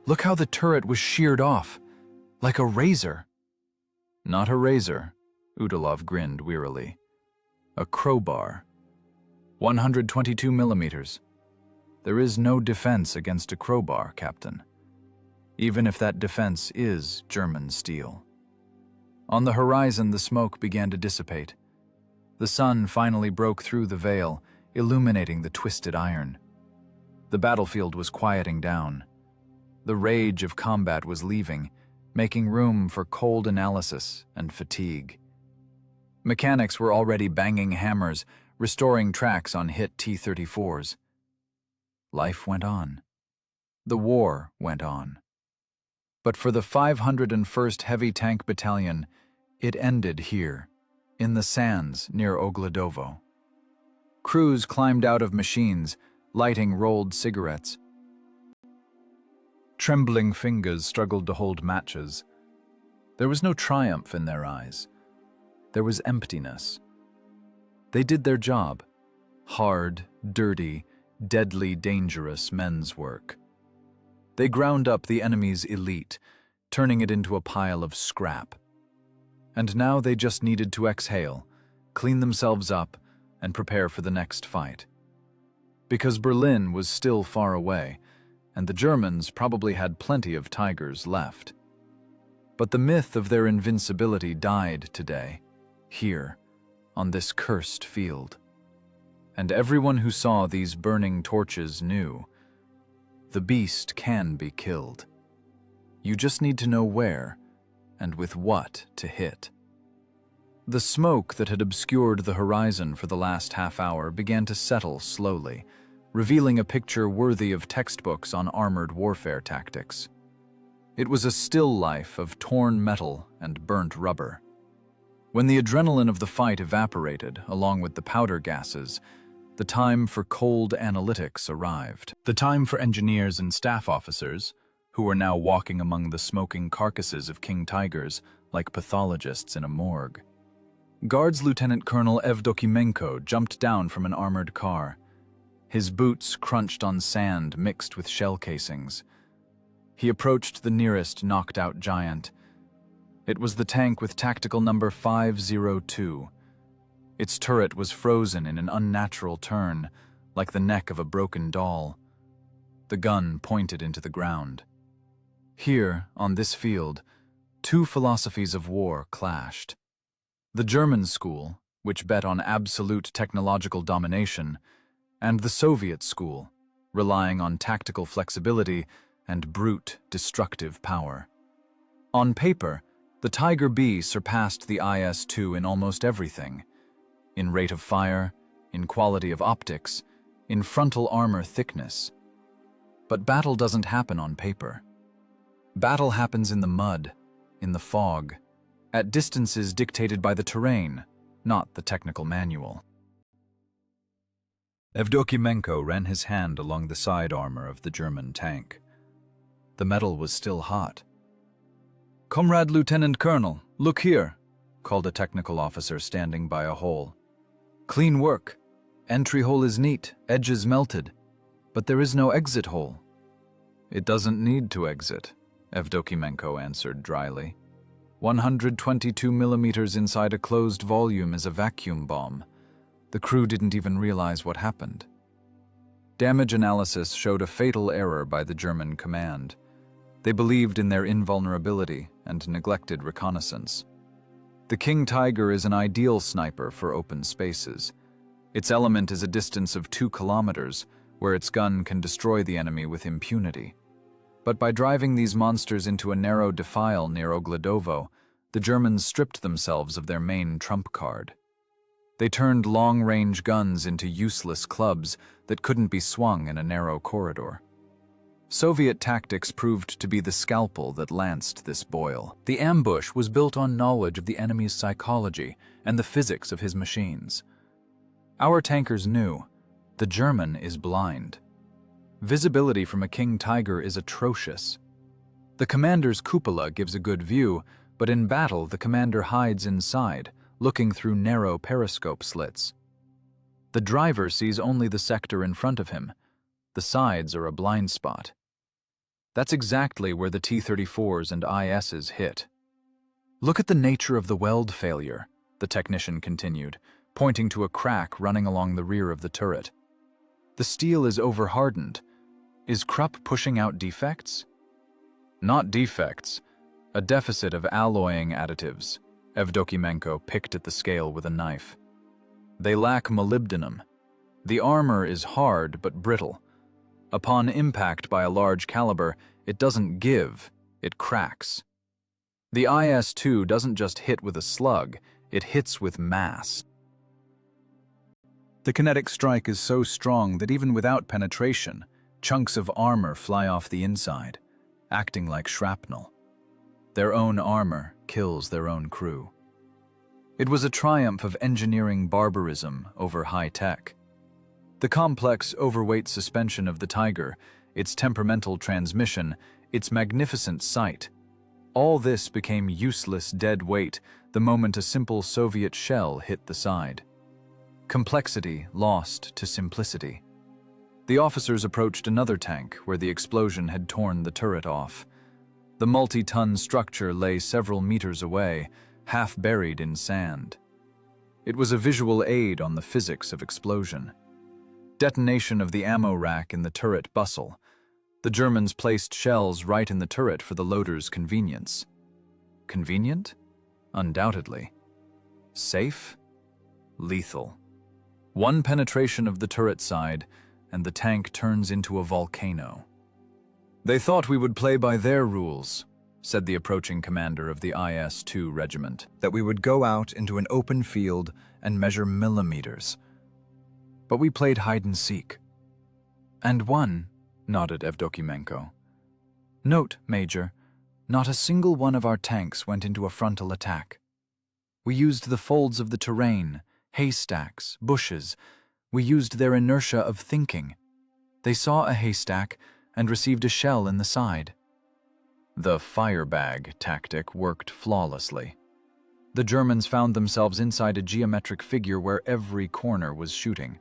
"Look how the turret was sheared off, like a razor." "Not a razor," Udelov grinned wearily. "A crowbar. 122 millimeters. There is no defense against a crowbar, Captain. Even if that defense is German steel." On the horizon, the smoke began to dissipate. The sun finally broke through the veil, illuminating the twisted iron. The battlefield was quieting down. The rage of combat was leaving, making room for cold analysis and fatigue. Mechanics were already banging hammers, restoring tracks on hit T-34s. Life went on. The war went on. But for the 501st Heavy Tank Battalion, it ended here, in the sands near Ogledow. Crews climbed out of machines, lighting rolled cigarettes. Trembling fingers struggled to hold matches. There was no triumph in their eyes. There was emptiness. They did their job. Hard, dirty, deadly dangerous men's work. They ground up the enemy's elite, turning it into a pile of scrap. And now they just needed to exhale, clean themselves up, and prepare for the next fight. Because Berlin was still far away, and the Germans probably had plenty of Tigers left. But the myth of their invincibility died today, here, on this cursed field. And everyone who saw these burning torches knew the beast can be killed. You just need to know where and with what to hit. The smoke that had obscured the horizon for the last half hour began to settle slowly, revealing a picture worthy of textbooks on armored warfare tactics. It was a still life of torn metal and burnt rubber. When the adrenaline of the fight evaporated, along with the powder gases, the time for cold analytics arrived. The time for engineers and staff officers, who were now walking among the smoking carcasses of king tigers like pathologists in a morgue. Guards Lieutenant Colonel Evdokimenko jumped down from an armored car. His boots crunched on sand mixed with shell casings. He approached the nearest knocked-out giant. It was the tank with tactical number 502. Its turret was frozen in an unnatural turn, like the neck of a broken doll. The gun pointed into the ground. Here, on this field, two philosophies of war clashed. The German school, which bet on absolute technological domination, and the Soviet school, relying on tactical flexibility and brute, destructive power. On paper, the Tiger B surpassed the IS-2 in almost everything. In rate of fire, in quality of optics, in frontal armor thickness. But battle doesn't happen on paper. Battle happens in the mud, in the fog, at distances dictated by the terrain, not the technical manual. Evdokimenko ran his hand along the side armor of the German tank. The metal was still hot. "Comrade Lieutenant Colonel, look here," called a technical officer standing by a hole. "Clean work. Entry hole is neat, edges melted. But there is no exit hole." "It doesn't need to exit," Evdokimenko answered dryly. 122 millimeters inside a closed volume is a vacuum bomb. The crew didn't even realize what happened. Damage analysis showed a fatal error by the German command. They believed in their invulnerability and neglected reconnaissance. The King Tiger is an ideal sniper for open spaces. Its element is a distance of 2 kilometers, where its gun can destroy the enemy with impunity. But by driving these monsters into a narrow defile near Ogledow, the Germans stripped themselves of their main trump card. They turned long-range guns into useless clubs that couldn't be swung in a narrow corridor. Soviet tactics proved to be the scalpel that lanced this boil. The ambush was built on knowledge of the enemy's psychology and the physics of his machines. Our tankers knew, the German is blind. Visibility from a King Tiger is atrocious. The commander's cupola gives a good view, but in battle the commander hides inside, looking through narrow periscope slits. The driver sees only the sector in front of him. The sides are a blind spot. That's exactly where the T-34s and ISs hit. "Look at the nature of the weld failure," the technician continued, pointing to a crack running along the rear of the turret. "The steel is overhardened. Is Krupp pushing out defects?" "Not defects. A deficit of alloying additives." Evdokimenko picked at the scale with a knife. "They lack molybdenum. The armor is hard but brittle. Upon impact by a large caliber, it doesn't give, it cracks. The IS-2 doesn't just hit with a slug, it hits with mass. The kinetic strike is so strong that even without penetration, chunks of armor fly off the inside, acting like shrapnel. Their own armor kills their own crew. It was a triumph of engineering barbarism over high tech. The complex, overweight suspension of the Tiger, its temperamental transmission, its magnificent sight, all this became useless dead weight the moment a simple Soviet shell hit the side. Complexity lost to simplicity. The officers approached another tank where the explosion had torn the turret off. The multi-ton structure lay several meters away, half buried in sand. It was a visual aid on the physics of explosion. Detonation of the ammo rack in the turret bustle. The Germans placed shells right in the turret for the loader's convenience. Convenient? Undoubtedly. Safe? Lethal. One penetration of the turret side, and the tank turns into a volcano. "They thought we would play by their rules," said the approaching commander of the IS-2 regiment. "That we would go out into an open field and measure millimeters. But we played hide-and-seek." "And won," nodded Evdokimenko. "Note, Major, not a single one of our tanks went into a frontal attack. We used the folds of the terrain, haystacks, bushes. We used their inertia of thinking. They saw a haystack and received a shell in the side." The firebag tactic worked flawlessly. The Germans found themselves inside a geometric figure where every corner was shooting.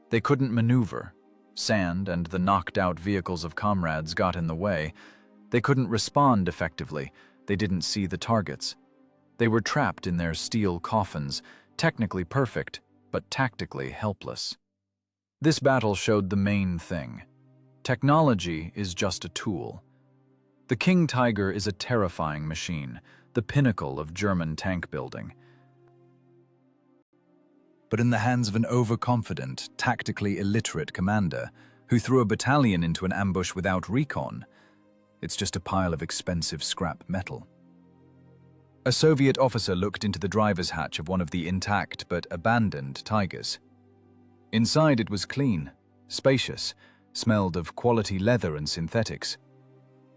They couldn't maneuver. Sand and the knocked-out vehicles of comrades got in the way. They couldn't respond effectively. They didn't see the targets. They were trapped in their steel coffins, technically perfect, but tactically helpless. This battle showed the main thing. Technology is just a tool. The King Tiger is a terrifying machine, the pinnacle of German tank building. But in the hands of an overconfident, tactically illiterate commander who threw a battalion into an ambush without recon, it's just a pile of expensive scrap metal. A Soviet officer looked into the driver's hatch of one of the intact but abandoned Tigers. Inside it was clean, spacious, smelled of quality leather and synthetics.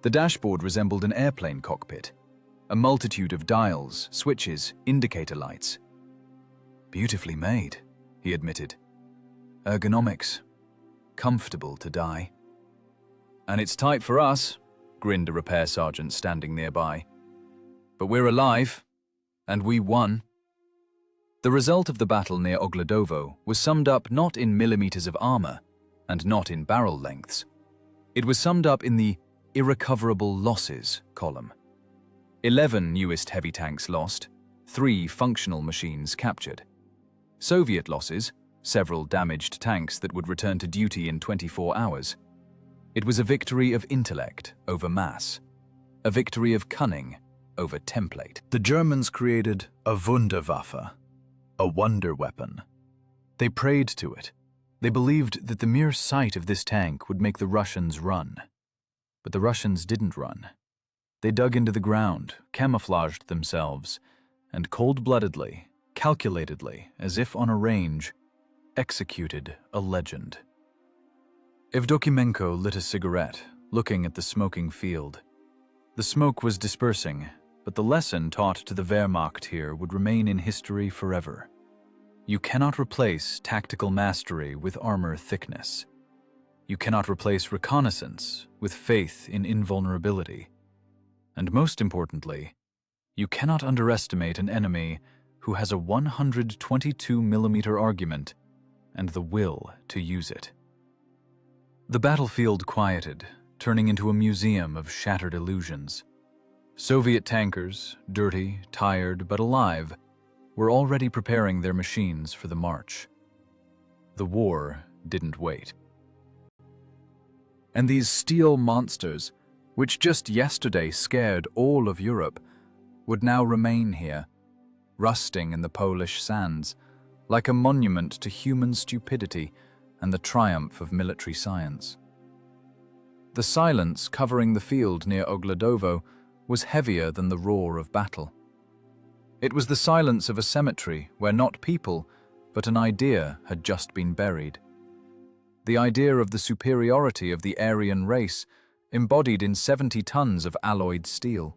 The dashboard resembled an airplane cockpit, a multitude of dials, switches, indicator lights. "Beautifully made," he admitted. "Ergonomics. Comfortable to die." "And it's tight for us," grinned a repair sergeant standing nearby. "But we're alive, and we won." The result of the battle near Ogledow was summed up not in millimeters of armor, and not in barrel lengths. It was summed up in the irrecoverable losses column. 11 newest heavy tanks lost, 3 functional machines captured. Soviet losses, several damaged tanks that would return to duty in 24 hours. It was a victory of intellect over mass, a victory of cunning over template. The Germans created a Wunderwaffe, a wonder weapon. They prayed to it. They believed that the mere sight of this tank would make the Russians run. But the Russians didn't run. They dug into the ground, camouflaged themselves, and cold-bloodedly, calculatedly, as if on a range, executed a legend. Evdokimenko lit a cigarette, looking at the smoking field. The smoke was dispersing, but the lesson taught to the Wehrmacht here would remain in history forever. You cannot replace tactical mastery with armor thickness. You cannot replace reconnaissance with faith in invulnerability. And most importantly, you cannot underestimate an enemy who has a 122mm argument and the will to use it. The battlefield quieted, turning into a museum of shattered illusions. Soviet tankers, dirty, tired, but alive, were already preparing their machines for the march. The war didn't wait. And these steel monsters, which just yesterday scared all of Europe, would now remain here, rusting in the Polish sands, like a monument to human stupidity and the triumph of military science. The silence covering the field near Ogledow was heavier than the roar of battle. It was the silence of a cemetery where not people, but an idea had just been buried. The idea of the superiority of the Aryan race, embodied in 70 tons of alloyed steel.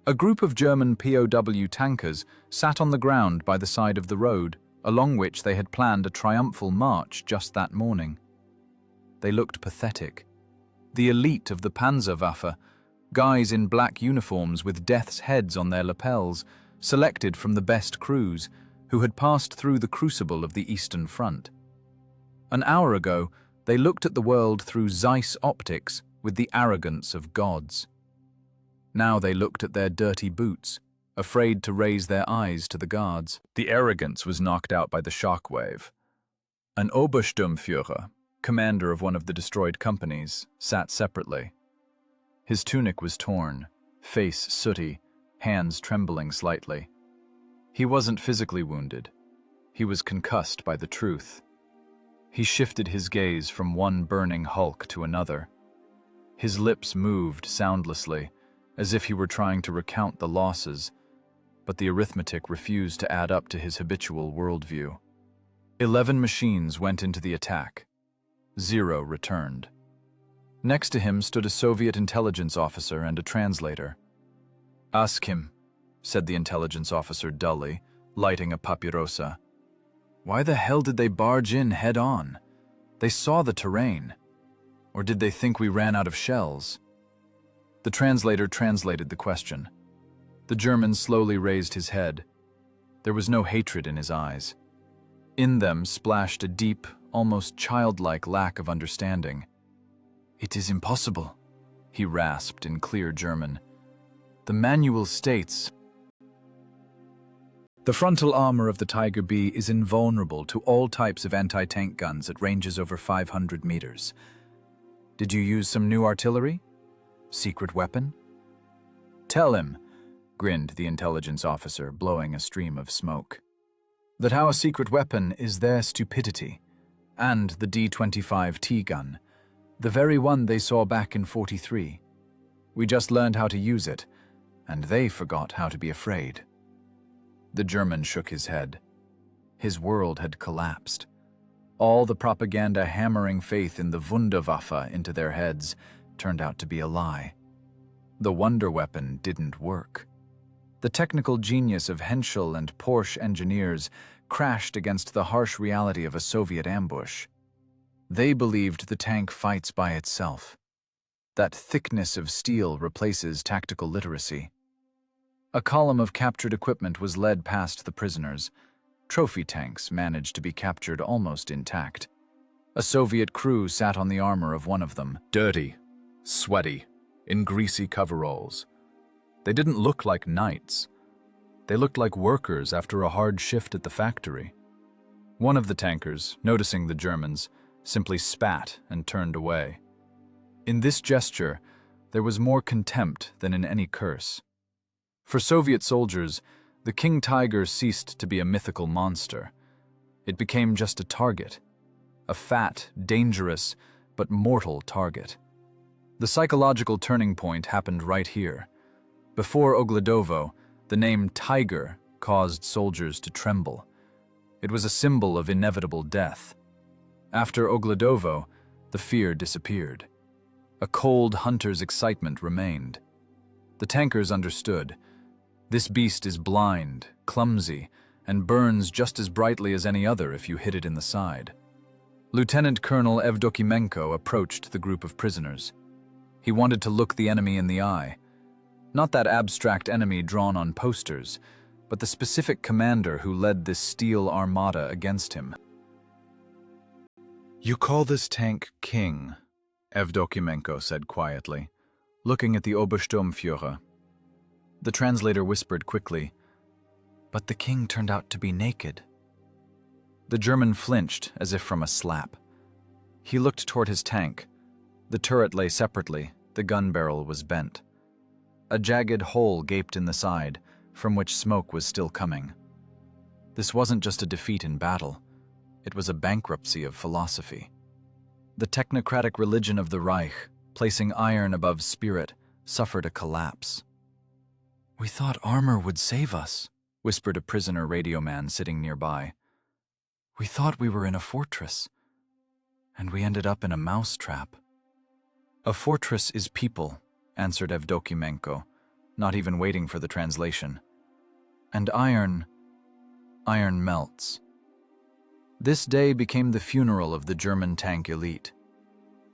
A group of German POW tankers sat on the ground by the side of the road, along which they had planned a triumphal march just that morning. They looked pathetic. The elite of the Panzerwaffe, guys in black uniforms with death's heads on their lapels, selected from the best crews, who had passed through the crucible of the Eastern Front. An hour ago, they looked at the world through Zeiss optics with the arrogance of gods. Now they looked at their dirty boots, afraid to raise their eyes to the guards. The arrogance was knocked out by the shockwave. An Obersturmführer, commander of one of the destroyed companies, sat separately. His tunic was torn, face sooty, hands trembling slightly. He wasn't physically wounded. He was concussed by the truth. He shifted his gaze from one burning hulk to another. His lips moved soundlessly, as if he were trying to recount the losses, but the arithmetic refused to add up to his habitual worldview. 11 machines went into the attack. 0 returned. Next to him stood a Soviet intelligence officer and a translator. "Ask him," said the intelligence officer dully, lighting a papyrosa. "Why the hell did they barge in head-on? They saw the terrain. Or did they think we ran out of shells?" The translator translated the question. The German slowly raised his head. There was no hatred in his eyes. In them splashed a deep, almost childlike lack of understanding. "It is impossible," he rasped in clear German. "The manual states..." The frontal armor of the Tiger B is invulnerable to all types of anti-tank guns at ranges over 500 meters. Did you use some new artillery? Secret weapon? "Tell him," grinned the intelligence officer, blowing a stream of smoke, "that our secret weapon is their stupidity, and the D-25T gun, the very one they saw back in 43. We just learned how to use it, and they forgot how to be afraid." The German shook his head. His world had collapsed. All the propaganda hammering faith in the Wunderwaffe into their heads turned out to be a lie. The wonder weapon didn't work. The technical genius of Henschel and Porsche engineers crashed against the harsh reality of a Soviet ambush. They believed the tank fights by itself. That thickness of steel replaces tactical literacy. A column of captured equipment was led past the prisoners. Trophy tanks managed to be captured almost intact. A Soviet crew sat on the armor of one of them. Dirty, sweaty, in greasy coveralls. They didn't look like knights. They looked like workers after a hard shift at the factory. One of the tankers, noticing the Germans, simply spat and turned away. In this gesture, there was more contempt than in any curse. For Soviet soldiers, the King Tiger ceased to be a mythical monster. It became just a target. A fat, dangerous, but mortal target. The psychological turning point happened right here. Before Ogledow, the name Tiger caused soldiers to tremble. It was a symbol of inevitable death. After Ogledow, the fear disappeared. A cold hunter's excitement remained. The tankers understood. This beast is blind, clumsy, and burns just as brightly as any other if you hit it in the side. Lieutenant Colonel Evdokimenko approached the group of prisoners. He wanted to look the enemy in the eye. Not that abstract enemy drawn on posters, but the specific commander who led this steel armada against him. "You call this tank King," Evdokimenko said quietly, looking at the Obersturmführer. The translator whispered quickly, "But the king turned out to be naked." The German flinched as if from a slap. He looked toward his tank. The turret lay separately, the gun barrel was bent. A jagged hole gaped in the side, from which smoke was still coming. This wasn't just a defeat in battle. It was a bankruptcy of philosophy. The technocratic religion of the Reich, placing iron above spirit, suffered a collapse. "We thought armor would save us," whispered a prisoner radio man sitting nearby. "We thought we were in a fortress, and we ended up in a mousetrap." "A fortress is people," answered Evdokimenko, not even waiting for the translation. "And iron melts." This day became the funeral of the German tank elite.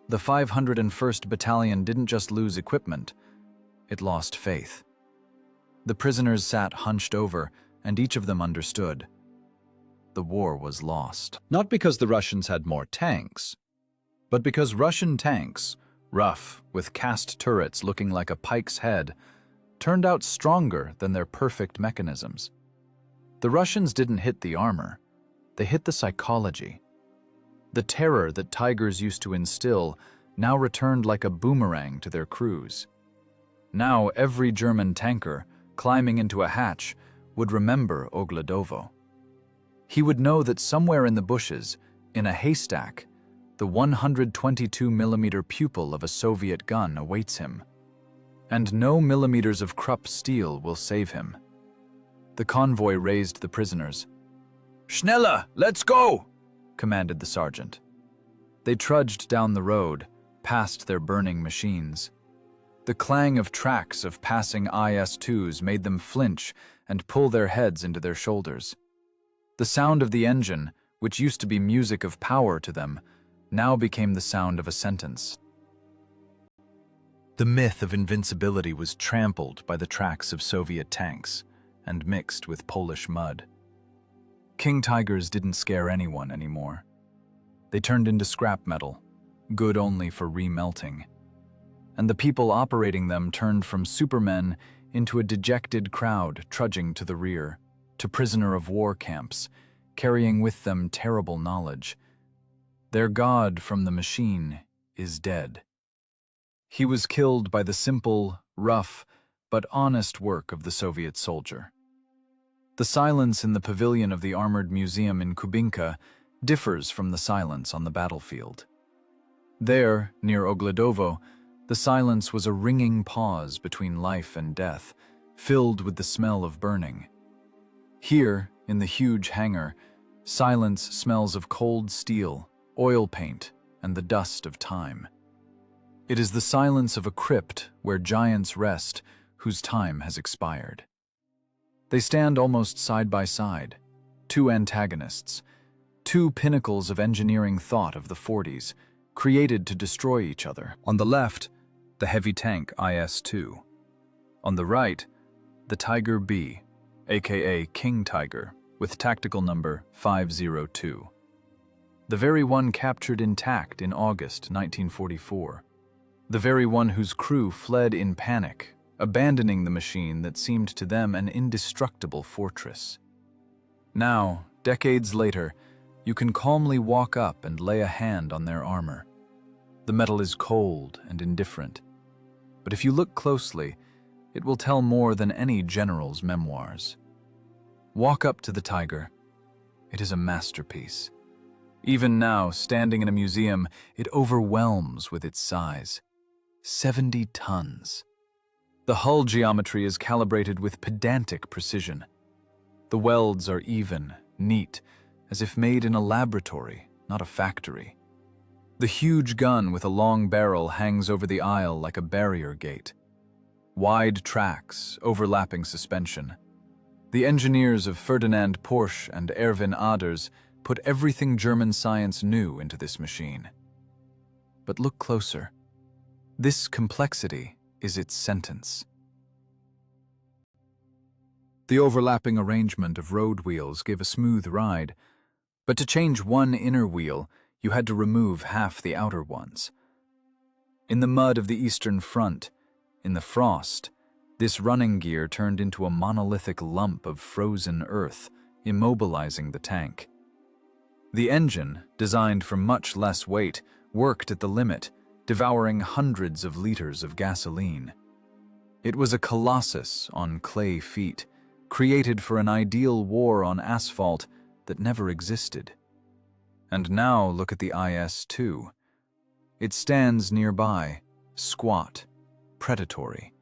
The 501st Battalion didn't just lose equipment, it lost faith. The prisoners sat hunched over, and each of them understood. The war was lost. Not because the Russians had more tanks, but because Russian tanks, rough, with cast turrets looking like a pike's head, turned out stronger than their perfect mechanisms. The Russians didn't hit the armor, they hit the psychology. The terror that Tigers used to instill now returned like a boomerang to their crews. Now every German tanker, climbing into a hatch, would remember Ogledow. he would know that somewhere in the bushes, in a haystack, the 122mm pupil of a Soviet gun awaits him. And no millimeters of Krupp steel will save him. The convoy raised the prisoners. "Schneller, let's go!" commanded the sergeant. They trudged down the road, past their burning machines. The clang of tracks of passing IS-2s made them flinch and pull their heads into their shoulders. The sound of the engine, which used to be music of power to them, now became the sound of a sentence. The myth of invincibility was trampled by the tracks of Soviet tanks and mixed with Polish mud. King Tigers didn't scare anyone anymore. They turned into scrap metal, good only for remelting. And the people operating them turned from supermen into a dejected crowd trudging to the rear, to prisoner of war camps, carrying with them terrible knowledge. Their god from the machine is dead. He was killed by the simple, rough, but honest work of the Soviet soldier. The silence in the pavilion of the Armored Museum in Kubinka differs from the silence on the battlefield. There, near Ogledow, the silence was a ringing pause between life and death, filled with the smell of burning. Here, in the huge hangar, silence smells of cold steel, oil paint, and the dust of time. It is the silence of a crypt where giants rest whose time has expired. They stand almost side by side, two antagonists, two pinnacles of engineering thought of the 40s, created to destroy each other. On the left, the heavy tank IS-2. On the right, the Tiger B, aka King Tiger, with tactical number 502. The very one captured intact in August 1944. The very one whose crew fled in panic, abandoning the machine that seemed to them an indestructible fortress. Now, decades later, you can calmly walk up and lay a hand on their armor. The metal is cold and indifferent, but if you look closely, it will tell more than any general's memoirs. Walk up to the Tiger. It is a masterpiece. Even now, standing in a museum, it overwhelms with its size. 70 tons. The hull geometry is calibrated with pedantic precision. The welds are even, neat, as if made in a laboratory, not a factory. The huge gun with a long barrel hangs over the aisle like a barrier gate. Wide tracks, overlapping suspension. The engineers of Ferdinand Porsche and Erwin Aders put everything German science knew into this machine. But look closer. This complexity is its sentence. The overlapping arrangement of road wheels gave a smooth ride, but to change one inner wheel, you had to remove half the outer ones. In the mud of the Eastern Front, in the frost, this running gear turned into a monolithic lump of frozen earth, immobilizing the tank. The engine, designed for much less weight, worked at the limit, devouring hundreds of liters of gasoline. It was a colossus on clay feet, created for an ideal war on asphalt that never existed. And now look at the IS-2. It stands nearby, squat, predatory.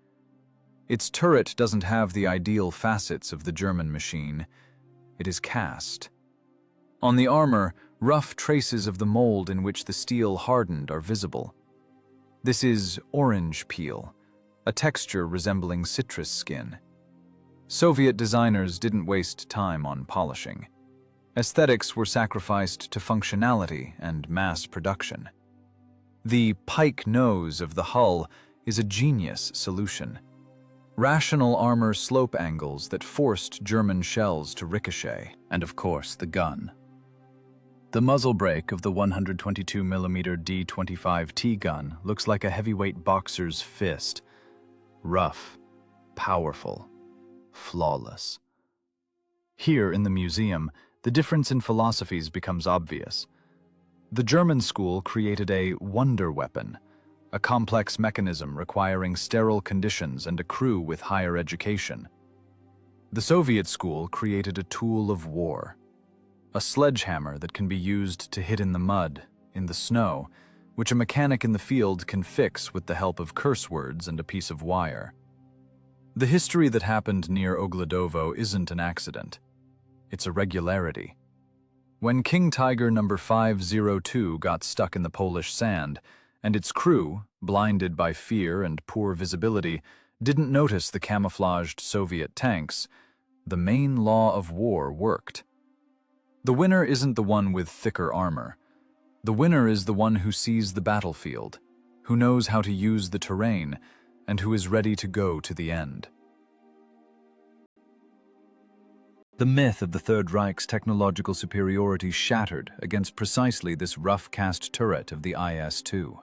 Its turret doesn't have the ideal facets of the German machine. It is cast. On the armor, rough traces of the mold in which the steel hardened are visible. This is orange peel, a texture resembling citrus skin. Soviet designers didn't waste time on polishing. Aesthetics were sacrificed to functionality and mass production. The pike nose of the hull is a genius solution. Rational armor slope angles that forced German shells to ricochet, and of course the gun. The muzzle brake of the 122mm D25T gun looks like a heavyweight boxer's fist. Rough, powerful, flawless. Here in the museum, the difference in philosophies becomes obvious. The German school created a Wunderwaffe, a complex mechanism requiring sterile conditions and a crew with higher education. The Soviet school created a tool of war. a sledgehammer that can be used to hit in the mud, in the snow, which a mechanic in the field can fix with the help of curse words and a piece of wire. The history that happened near Ogledow isn't an accident. It's a regularity. When King Tiger No. 502 got stuck in the Polish sand, and its crew, blinded by fear and poor visibility, didn't notice the camouflaged Soviet tanks, the main law of war worked. The winner isn't the one with thicker armor. The winner is the one who sees the battlefield, who knows how to use the terrain, and who is ready to go to the end. The myth of the Third Reich's technological superiority shattered against precisely this rough-cast turret of the IS-2.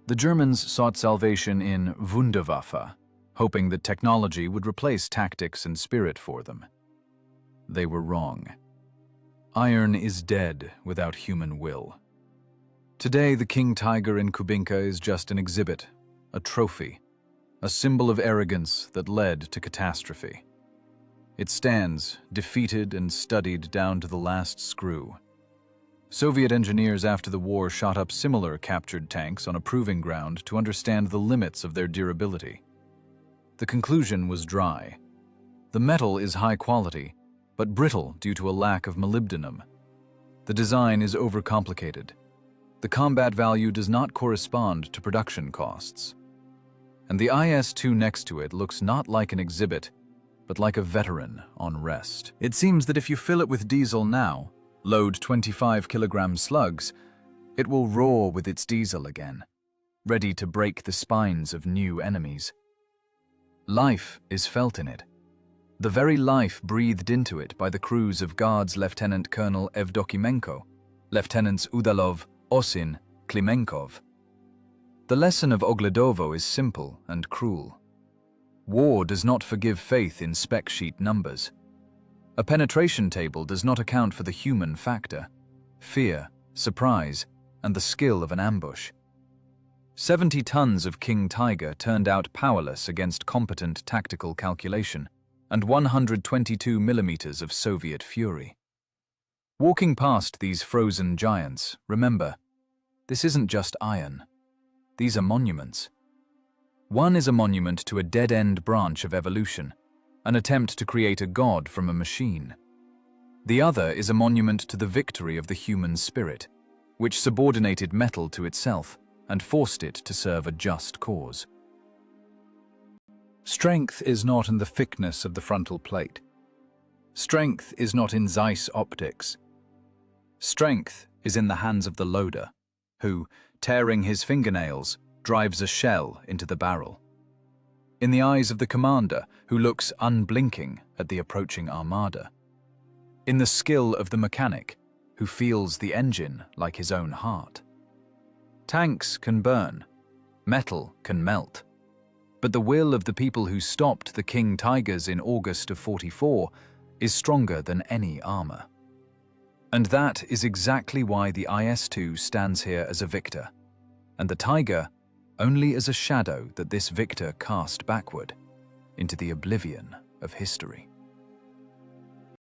The Germans sought salvation in Wunderwaffe, hoping that technology would replace tactics and spirit for them. They were wrong. Iron is dead without human will. Today, the King Tiger in Kubinka is just an exhibit, a trophy, a symbol of arrogance that led to catastrophe. It stands, defeated and studied down to the last screw. Soviet engineers after the war shot up similar captured tanks on a proving ground to understand the limits of their durability. The conclusion was dry. The metal is high quality, but brittle due to a lack of molybdenum. The design is overcomplicated. The combat value does not correspond to production costs. And the IS-2 next to it looks not like an exhibit, but like a veteran on rest. It seems that if you fill it with diesel now, load 25-kilogram slugs, it will roar with its diesel again, ready to break the spines of new enemies. Life is felt in it. The very life breathed into it by the crews of Guards Lieutenant Colonel Evdokimenko, Lieutenants Udalov, Osin, Klimenkov. The lesson of Ogledow is simple and cruel. War does not forgive faith in spec sheet numbers. A penetration table does not account for the human factor, fear, surprise, and the skill of an ambush. 70 tons of King Tiger turned out powerless against competent tactical calculation, and 122 millimeters of Soviet fury. Walking past these frozen giants, remember, this isn't just iron. These are monuments. One is a monument to a dead-end branch of evolution, an attempt to create a god from a machine. The other is a monument to the victory of the human spirit, which subordinated metal to itself and forced it to serve a just cause. Strength is not in the thickness of the frontal plate. Strength is not in Zeiss optics. Strength is in the hands of the loader, who, tearing his fingernails, drives a shell into the barrel. In the eyes of the commander, who looks unblinking at the approaching armada. In the skill of the mechanic, who feels the engine like his own heart. Tanks can burn, metal can melt, but the will of the people who stopped the King Tigers in August of '44 is stronger than any armor. And that is exactly why the IS-2 stands here as a victor, and the Tiger only as a shadow that this victor cast backward into the oblivion of history.